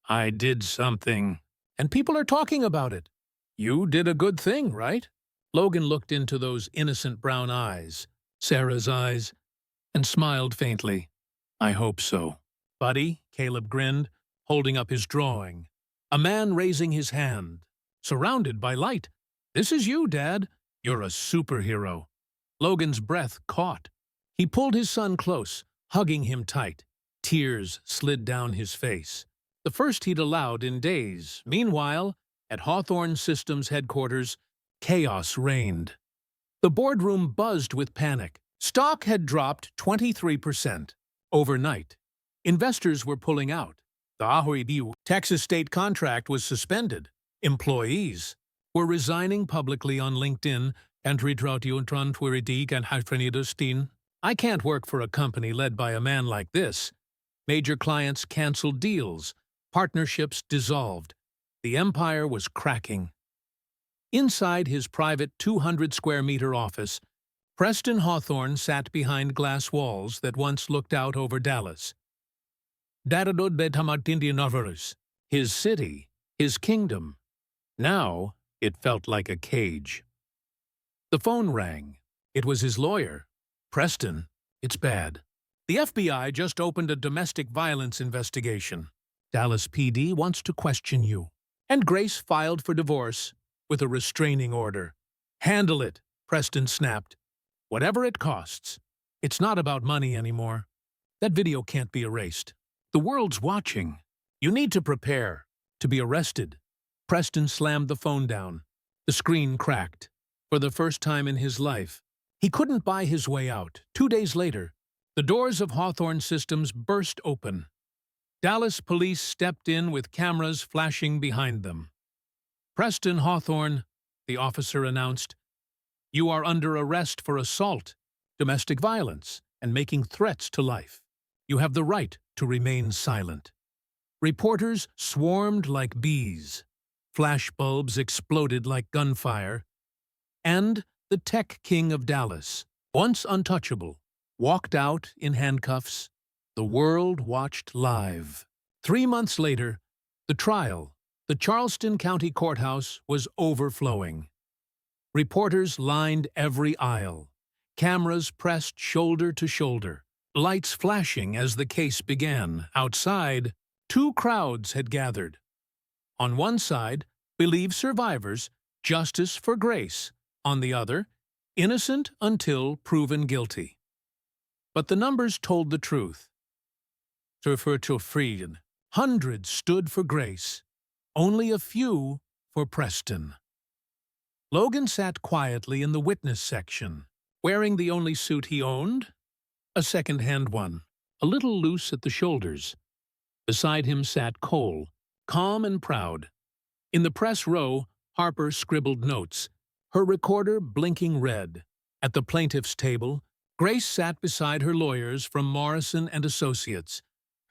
I did something, and people are talking about it. You did a good thing, right? Logan looked into those innocent brown eyes, Sarah's eyes, and smiled faintly. I hope so. Buddy, Caleb grinned, holding up his drawing. A man raising his hand, surrounded by light. This is you, Dad. You're a superhero. Logan's breath caught. He pulled his son close, hugging him tight. Tears slid down his face. The first he'd allowed in days. Meanwhile, at Hawthorne Systems headquarters, chaos reigned. The boardroom buzzed with panic. Stock had dropped 23% overnight. Investors were pulling out. The Ahoidiu Texas state contract was suspended. Employees were resigning publicly on LinkedIn and I can't work for a company led by a man like this. Major clients canceled deals. Partnerships dissolved. The empire was cracking. Inside his private 200-square-meter office, Preston Hawthorne sat behind glass walls that once looked out over Dallas. His city, his kingdom. Now it felt like a cage. The phone rang. It was his lawyer. Preston, it's bad. The FBI just opened a domestic violence investigation. Dallas PD wants to question you. And Grace filed for divorce with a restraining order. Handle it, Preston snapped. Whatever it costs. It's not about money anymore. That video can't be erased. The world's watching. You need to prepare to be arrested. Preston slammed the phone down. The screen cracked. For the first time in his life, he couldn't buy his way out. 2 days later, the doors of Hawthorne Systems burst open. Dallas police stepped in with cameras flashing behind them. Preston Hawthorne, the officer announced, you are under arrest for assault, domestic violence, and making threats to life. You have the right to remain silent. Reporters swarmed like bees. Flashbulbs exploded like gunfire. And the tech king of Dallas, once untouchable, walked out in handcuffs. The world watched live. 3 months later, the trial, the Charleston County Courthouse, was overflowing. Reporters lined every aisle. Cameras pressed shoulder to shoulder. Lights flashing as the case began. Outside, 2 crowds had gathered. On one side, believed survivors, justice for Grace. On the other, innocent until proven guilty. But the numbers told the truth. Hundreds stood for Grace. Only a few for Preston. Logan sat quietly in the witness section, wearing the only suit he owned, a second-hand one, a little loose at the shoulders. Beside him sat Cole, calm and proud. In the press row, Harper scribbled notes, her recorder blinking red. At the plaintiff's table, Grace sat beside her lawyers from Morrison and Associates.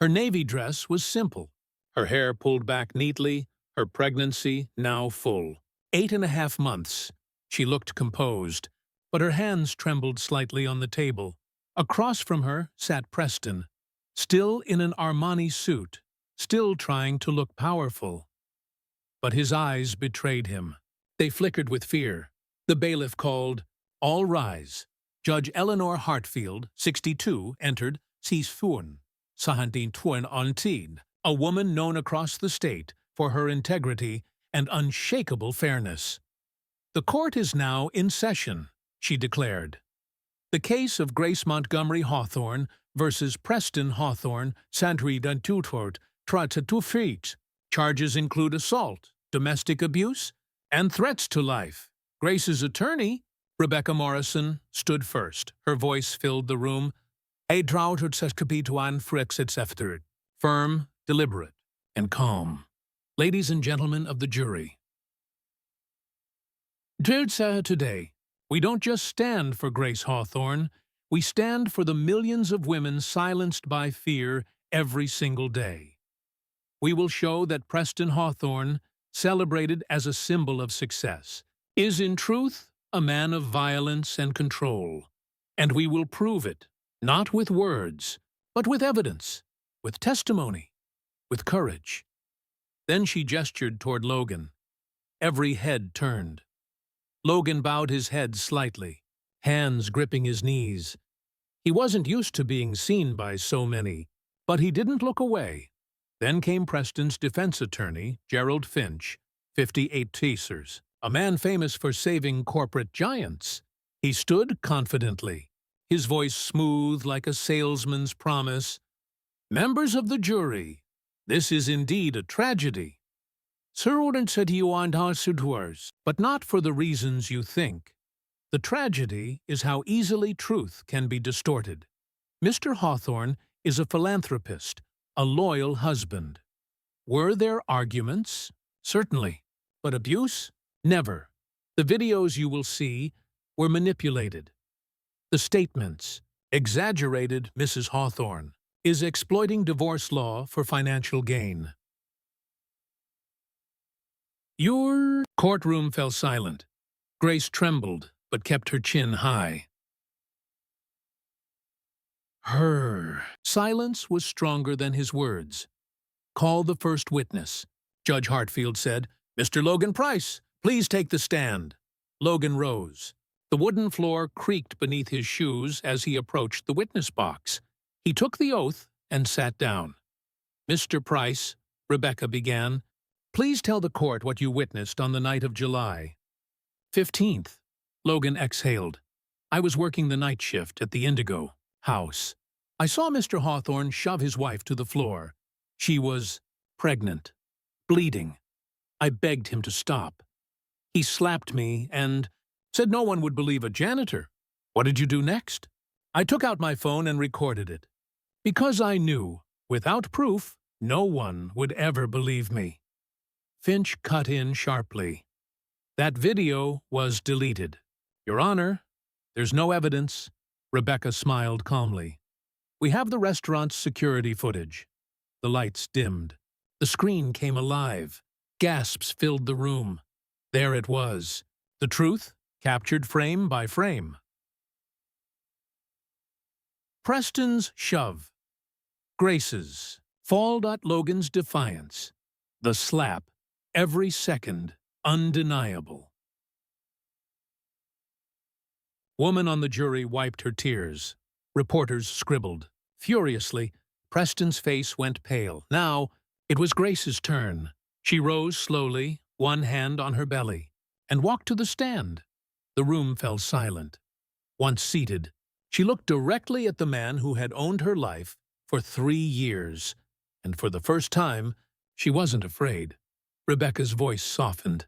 Her navy dress was simple, her hair pulled back neatly, her pregnancy now full. 8.5 months. She looked composed, but her hands trembled slightly on the table. Across from her sat Preston, still in an Armani suit, still trying to look powerful. But his eyes betrayed him. They flickered with fear. The bailiff called, "All rise." Judge Eleanor Hartfield, 62, entered, "Sis fuan, sahantin tuan antid," a woman known across the state for her integrity and unshakable fairness. "The court is now in session," she declared. The case of Grace Montgomery Hawthorne versus Preston Hawthorne, Santry Dantutort, Tratatufrit. Charges include assault, domestic abuse, and threats to life. Grace's attorney, Rebecca Morrison, stood first. Her voice filled the room. Firm, deliberate, and calm. Ladies and gentlemen of the jury. Today, we don't just stand for Grace Hawthorne, we stand for the millions of women silenced by fear every single day. We will show that Preston Hawthorne, celebrated as a symbol of success, is in truth a man of violence and control. And we will prove it, not with words, but with evidence, with testimony, with courage. Then she gestured toward Logan. Every head turned. Logan bowed his head slightly, hands gripping his knees. He wasn't used to being seen by so many, but he didn't look away. Then came Preston's defense attorney, Gerald Finch, 58 Teasers, a man famous for saving corporate giants. He stood confidently, his voice smooth like a salesman's promise. "Members of the jury, this is indeed a tragedy. But not for the reasons you think. The tragedy is how easily truth can be distorted. Mr. Hawthorne is a philanthropist, a loyal husband. Were there arguments? Certainly. But abuse? Never. The videos you will see were manipulated. The statements, exaggerated. Mrs. Hawthorne is exploiting divorce law for financial gain." Your courtroom fell silent. Grace trembled, but kept her chin high. Her silence was stronger than his words. "Call the first witness," Judge Hartfield said. "Mr. Logan Price, please take the stand." Logan rose. The wooden floor creaked beneath his shoes as he approached the witness box. He took the oath and sat down. "Mr. Price," Rebecca began, "please tell the court what you witnessed on the night of July 15th. Logan exhaled. "I was working the night shift at the Indigo house. I saw Mr. Hawthorne shove his wife to the floor. She was pregnant, bleeding. I begged him to stop. He slapped me and said no one would believe a janitor. What did you do next?" "I took out my phone and recorded it. Because I knew, without proof, no one would ever believe me." Finch cut in sharply. "That video was deleted." "Your Honor, there's no evidence." Rebecca smiled calmly. "We have the restaurant's security footage." The lights dimmed. The screen came alive. Gasps filled the room. There it was. The truth, captured frame by frame. Preston's shove. Grace's fall. Logan's defiance. The slap. Every second, undeniable. Woman on the jury wiped her tears. Reporters scribbled. Furiously, Preston's face went pale. Now, it was Grace's turn. She rose slowly, one hand on her belly, and walked to the stand. The room fell silent. Once seated, she looked directly at the man who had owned her life for 3 years, and for the first time, she wasn't afraid. Rebecca's voice softened.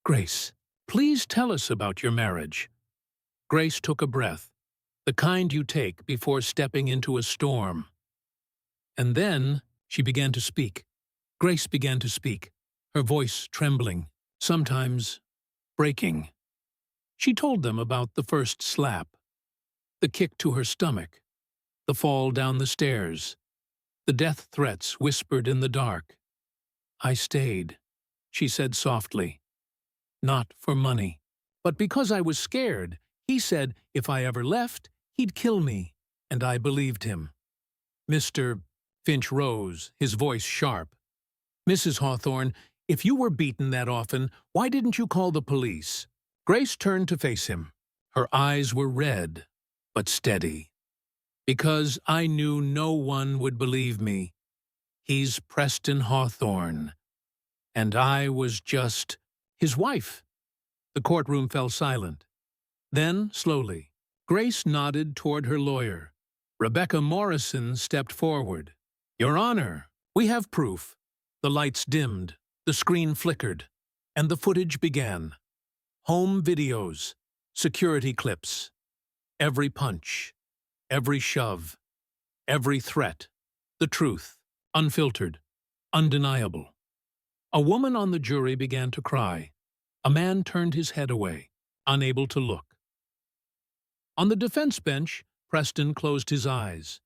"Grace, please tell us about your marriage." Grace took a breath, the kind you take before stepping into a storm. And then she began to speak. Grace began to speak, her voice trembling, sometimes breaking. She told them about the first slap, the kick to her stomach, the fall down the stairs, the death threats whispered in the dark. "I stayed," she said softly. "Not for money, but because I was scared. He said if I ever left, he'd kill me, and I believed him." Mr. Finch rose, his voice sharp. "Mrs. Hawthorne, if you were beaten that often, why didn't you call the police?" Grace turned to face him. Her eyes were red, but steady. "Because I knew no one would believe me. He's Preston Hawthorne, and I was just his wife." The courtroom fell silent. Then, slowly, Grace nodded toward her lawyer. Rebecca Morrison stepped forward. "Your Honor, we have proof." The lights dimmed, the screen flickered, and the footage began. Home videos, security clips, every punch, every shove, every threat, the truth, unfiltered, undeniable. A woman on the jury began to cry. A man turned his head away, unable to look. On the defense bench, Preston closed his eyes.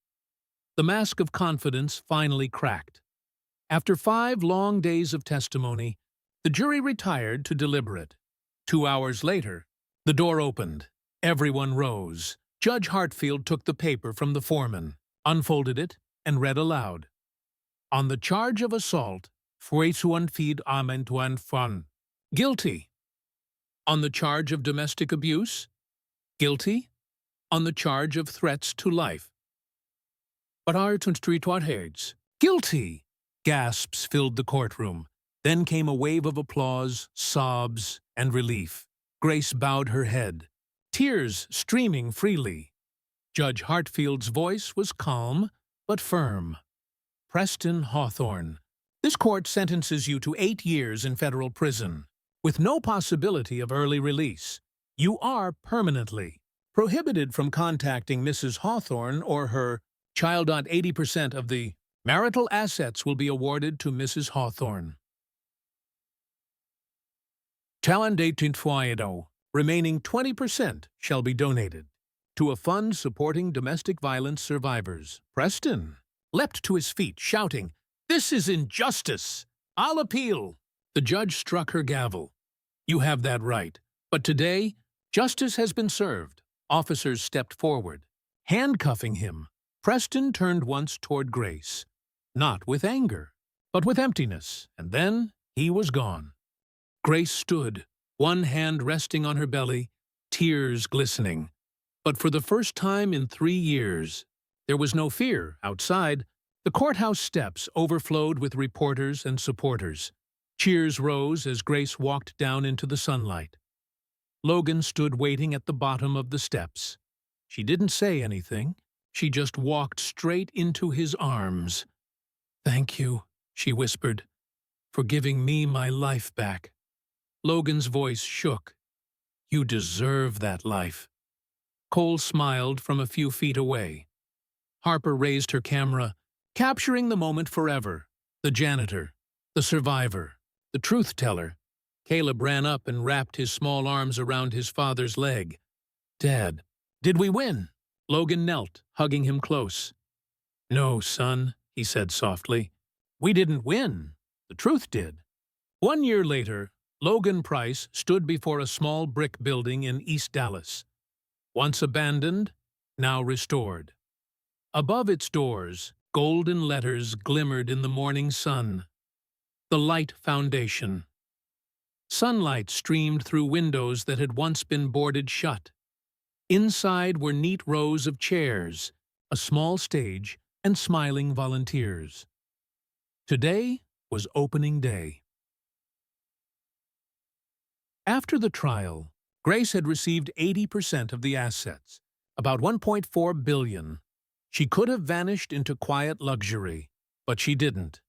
The mask of confidence finally cracked. After 5 long days of testimony, the jury retired to deliberate. 2 hours later, the door opened. Everyone rose. Judge Hartfield took the paper from the foreman. unfolded it, and read aloud. On the charge of assault, feed fun. Guilty. On the charge of domestic abuse, guilty. On the charge of threats to life. But heads. Guilty! Gasps filled the courtroom. Then came a wave of applause, sobs, and relief. Grace bowed her head, tears streaming freely. Judge Hartfield's voice was calm, but firm. Preston Hawthorne, this court sentences you to 8 years in federal prison, with no possibility of early release. You are permanently prohibited from contacting Mrs. Hawthorne or her child. 80% of the marital assets will be awarded to Mrs. Hawthorne. Talent 18 remaining 20% shall be donated to a fund supporting domestic violence survivors. Preston leapt to his feet, shouting, "This is injustice! I'll appeal!" The judge struck her gavel. "You have that right. But today, justice has been served." Officers stepped forward, handcuffing him. Preston turned once toward Grace, not with anger, but with emptiness, and then he was gone. Grace stood, one hand resting on her belly, tears glistening. But for the first time in 3 years, there was no fear outside. The courthouse steps overflowed with reporters and supporters. Cheers rose as Grace walked down into the sunlight. Logan stood waiting at the bottom of the steps. She didn't say anything. She just walked straight into his arms. "Thank you," she whispered, "for giving me my life back." Logan's voice shook. "You deserve that life." Cole smiled from a few feet away. Harper raised her camera, capturing the moment forever. The janitor, the survivor, the truth-teller. Caleb ran up and wrapped his small arms around his father's leg. "Dad, did we win?" Logan knelt, hugging him close. "No, son," he said softly. "We didn't win. The truth did." 1 year later, Logan Price stood before a small brick building in East Dallas. Once abandoned, now restored. Above its doors, golden letters glimmered in the morning sun. The Light Foundation. Sunlight streamed through windows that had once been boarded shut. Inside were neat rows of chairs, a small stage, and smiling volunteers. Today was opening day. After the trial, Grace had received 80% of the assets, about $1.4 billion. She could have vanished into quiet luxury, but she didn't.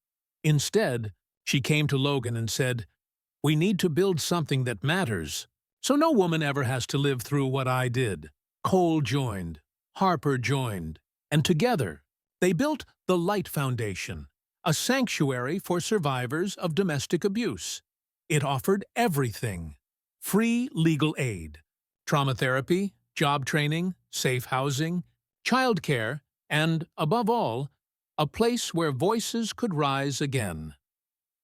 Instead, she came to Logan and said, "We need to build something that matters, so no woman ever has to live through what I did." Cole joined, Harper joined, and together they built the Light Foundation, a sanctuary for survivors of domestic abuse. It offered everything: free legal aid, trauma therapy, job training, safe housing, childcare, and, above all, a place where voices could rise again.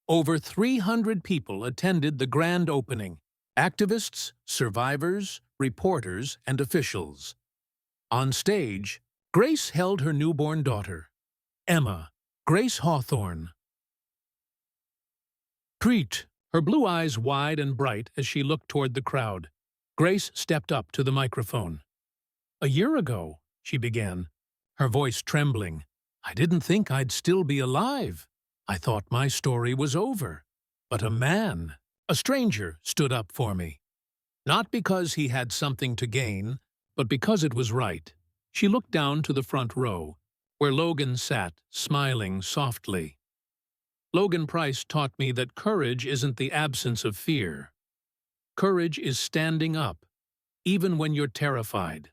Over 300 people attended the grand opening: activists, survivors, reporters, and officials. On stage, Grace held her newborn daughter, Emma, Grace Hawthorne. Treat, her blue eyes wide and bright as she looked toward the crowd. Grace stepped up to the microphone. "A year ago," she began, her voice trembling, "I didn't think I'd still be alive. I thought my story was over. But a man, a stranger, stood up for me. Not because he had something to gain, but because it was right." She looked down to the front row, where Logan sat, smiling softly. "Logan Price taught me that courage isn't the absence of fear. Courage is standing up, even when you're terrified.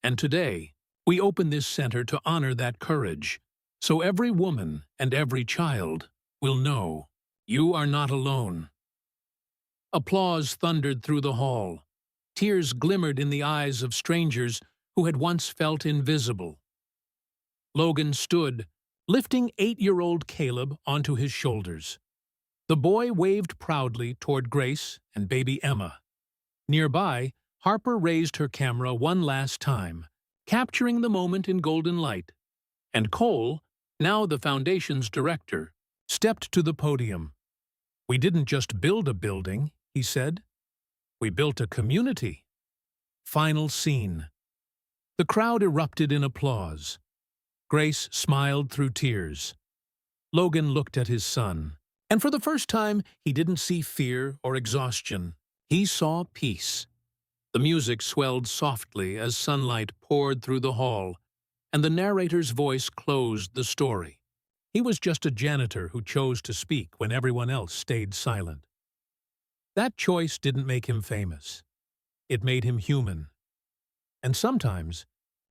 And today, we open this center to honor that courage, so every woman and every child will know you are not alone." Applause thundered through the hall. Tears glimmered in the eyes of strangers who had once felt invisible. Logan stood, lifting 8-year-old Caleb onto his shoulders. The boy waved proudly toward Grace and baby Emma. Nearby, Harper raised her camera one last time, capturing the moment in golden light. And Cole, now the Foundation's director, stepped to the podium. "We didn't just build a building," he said. "We built a community." Final scene. The crowd erupted in applause. Grace smiled through tears. Logan looked at his son, and for the first time he didn't see fear or exhaustion. He saw peace. The music swelled softly as sunlight poured through the hall, and the narrator's voice closed the story. He was just a janitor who chose to speak when everyone else stayed silent. That choice didn't make him famous. It made him human. And sometimes,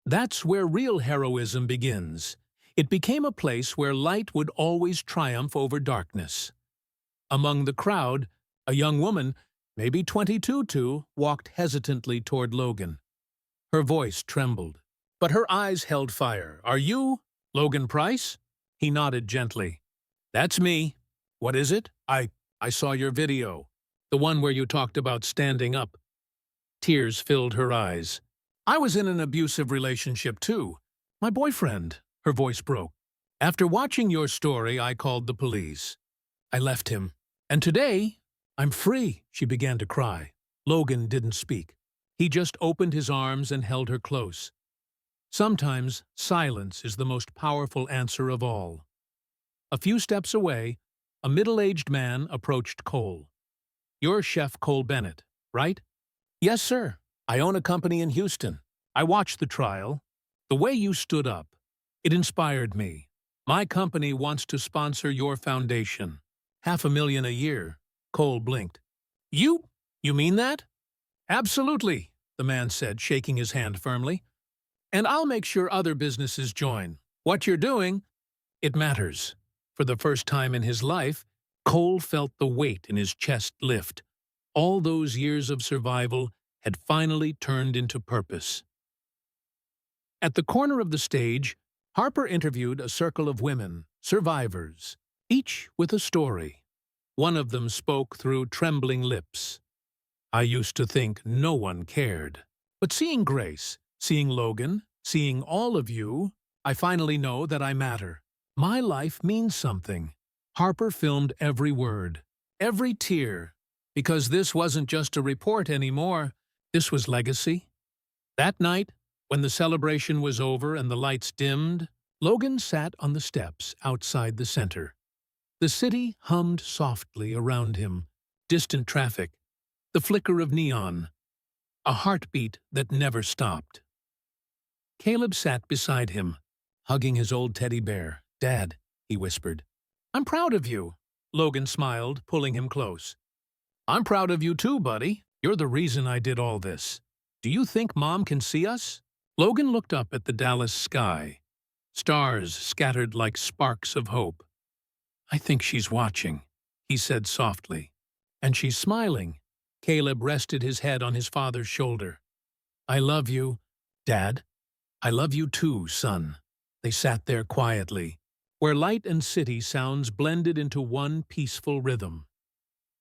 that's where real heroism begins. It became a place where light would always triumph over darkness. Among the crowd, a young woman, maybe 22, walked hesitantly toward Logan. Her voice trembled, but her eyes held fire. "Are you Logan Price?" He nodded gently. "That's me. What is it?" I saw your video. The one where you talked about standing up." Tears filled her eyes. "I was in an abusive relationship too. My boyfriend," her voice broke. "After watching your story, I called the police. I left him. And today, I'm free." She began to cry. Logan didn't speak. He just opened his arms and held her close. Sometimes, silence is the most powerful answer of all. A few steps away, a middle-aged man approached Cole. "You're Chef Cole Bennett, right?" "Yes, sir. I own a company in Houston. I watched the trial. The way you stood up, it inspired me. My company wants to sponsor your foundation. $500,000 a year." Cole blinked. You mean that?" "Absolutely," the man said, shaking his hand firmly. "And I'll make sure other businesses join. What you're doing, it matters." For the first time in his life, Cole felt the weight in his chest lift. All those years of survival had finally turned into purpose. At the corner of the stage, Harper interviewed a circle of women, survivors, each with a story. One of them spoke through trembling lips. "I used to think no one cared. But seeing Grace, seeing Logan, seeing all of you, I finally know that I matter. My life means something." Harper filmed every word, every tear, because this wasn't just a report anymore. This was legacy. That night, when the celebration was over and the lights dimmed, Logan sat on the steps outside the center. The city hummed softly around him, distant traffic, the flicker of neon, a heartbeat that never stopped. Caleb sat beside him, hugging his old teddy bear. "Dad," he whispered. "I'm proud of you." Logan smiled, pulling him close. "I'm proud of you too, buddy. You're the reason I did all this. Do you think Mom can see us?" Logan looked up at the Dallas sky, stars scattered like sparks of hope. "I think she's watching," he said softly. "And she's smiling." Caleb rested his head on his father's shoulder. "I love you, Dad." "I love you too, son." They sat there quietly, where light and city sounds blended into one peaceful rhythm.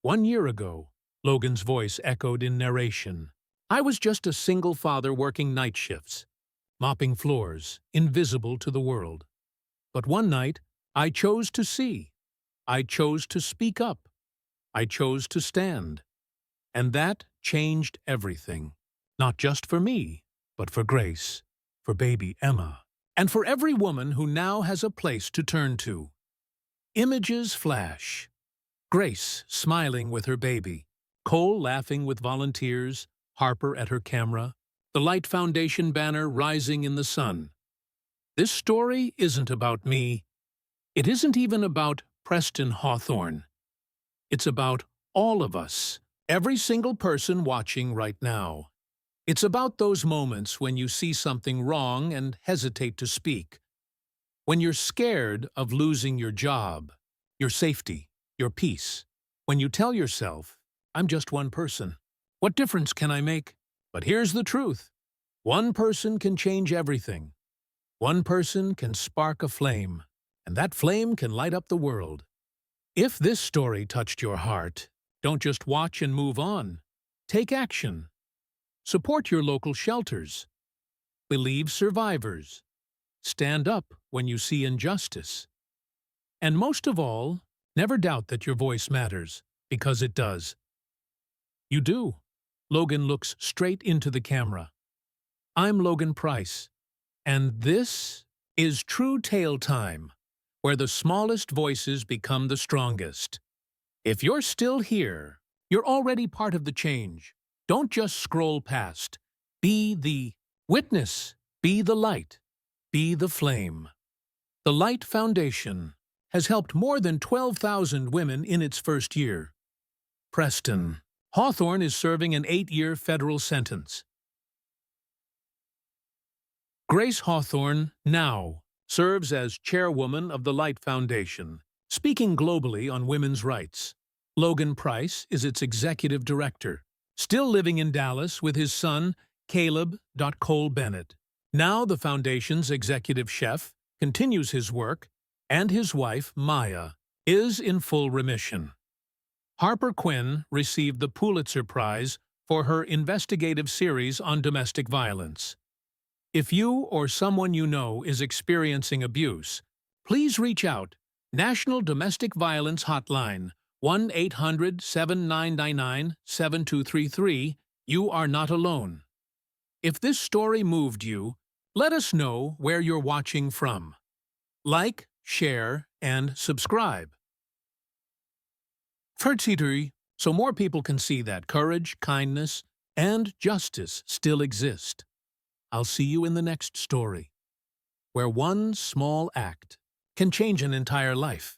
1 year ago, Logan's voice echoed in narration. "I was just a single father working night shifts, mopping floors, invisible to the world. But one night, I chose to see. I chose to speak up. I chose to stand. And that changed everything. Not just for me, but for Grace, for baby Emma, and for every woman who now has a place to turn to." Images flash. Grace smiling with her baby, Cole laughing with volunteers, Harper at her camera, the Light Foundation banner rising in the sun. This story isn't about me. It isn't even about Preston Hawthorne. It's about all of us, every single person watching right now. It's about those moments when you see something wrong and hesitate to speak. When you're scared of losing your job, your safety, your peace. When you tell yourself, "I'm just one person. What difference can I make?" But here's the truth. One person can change everything. One person can spark a flame, and that flame can light up the world. If this story touched your heart, don't just watch and move on. Take action. Support your local shelters. Believe survivors. stand up when you see injustice. And most of all, never doubt that your voice matters, because it does. You do. Logan looks straight into the camera. I'm Logan Price, and this is True Tale Time, where the smallest voices become the strongest. If you're still here, you're already part of the change. Don't just scroll past. Be the witness. Be the light. Be the flame. The Light Foundation has helped more than 12,000 women in its first year. Preston Hawthorne is serving an 8-year federal sentence. Grace Hawthorne now serves as chairwoman of the Light Foundation, speaking globally on women's rights. Logan Price is its executive director, still living in Dallas with his son, Caleb Cole Bennett. Now the foundation's executive chef continues his work, and his wife, Maya, is in full remission. Harper Quinn received the Pulitzer Prize for her investigative series on domestic violence. If you or someone you know is experiencing abuse, please reach out. National Domestic Violence Hotline, 1-800-7999-7233. You are not alone. If this story moved you, let us know where you're watching from. Like, share, and subscribe. Captivity, so more people can see that courage, kindness, and justice still exist. I'll see you in the next story, where one small act can change an entire life.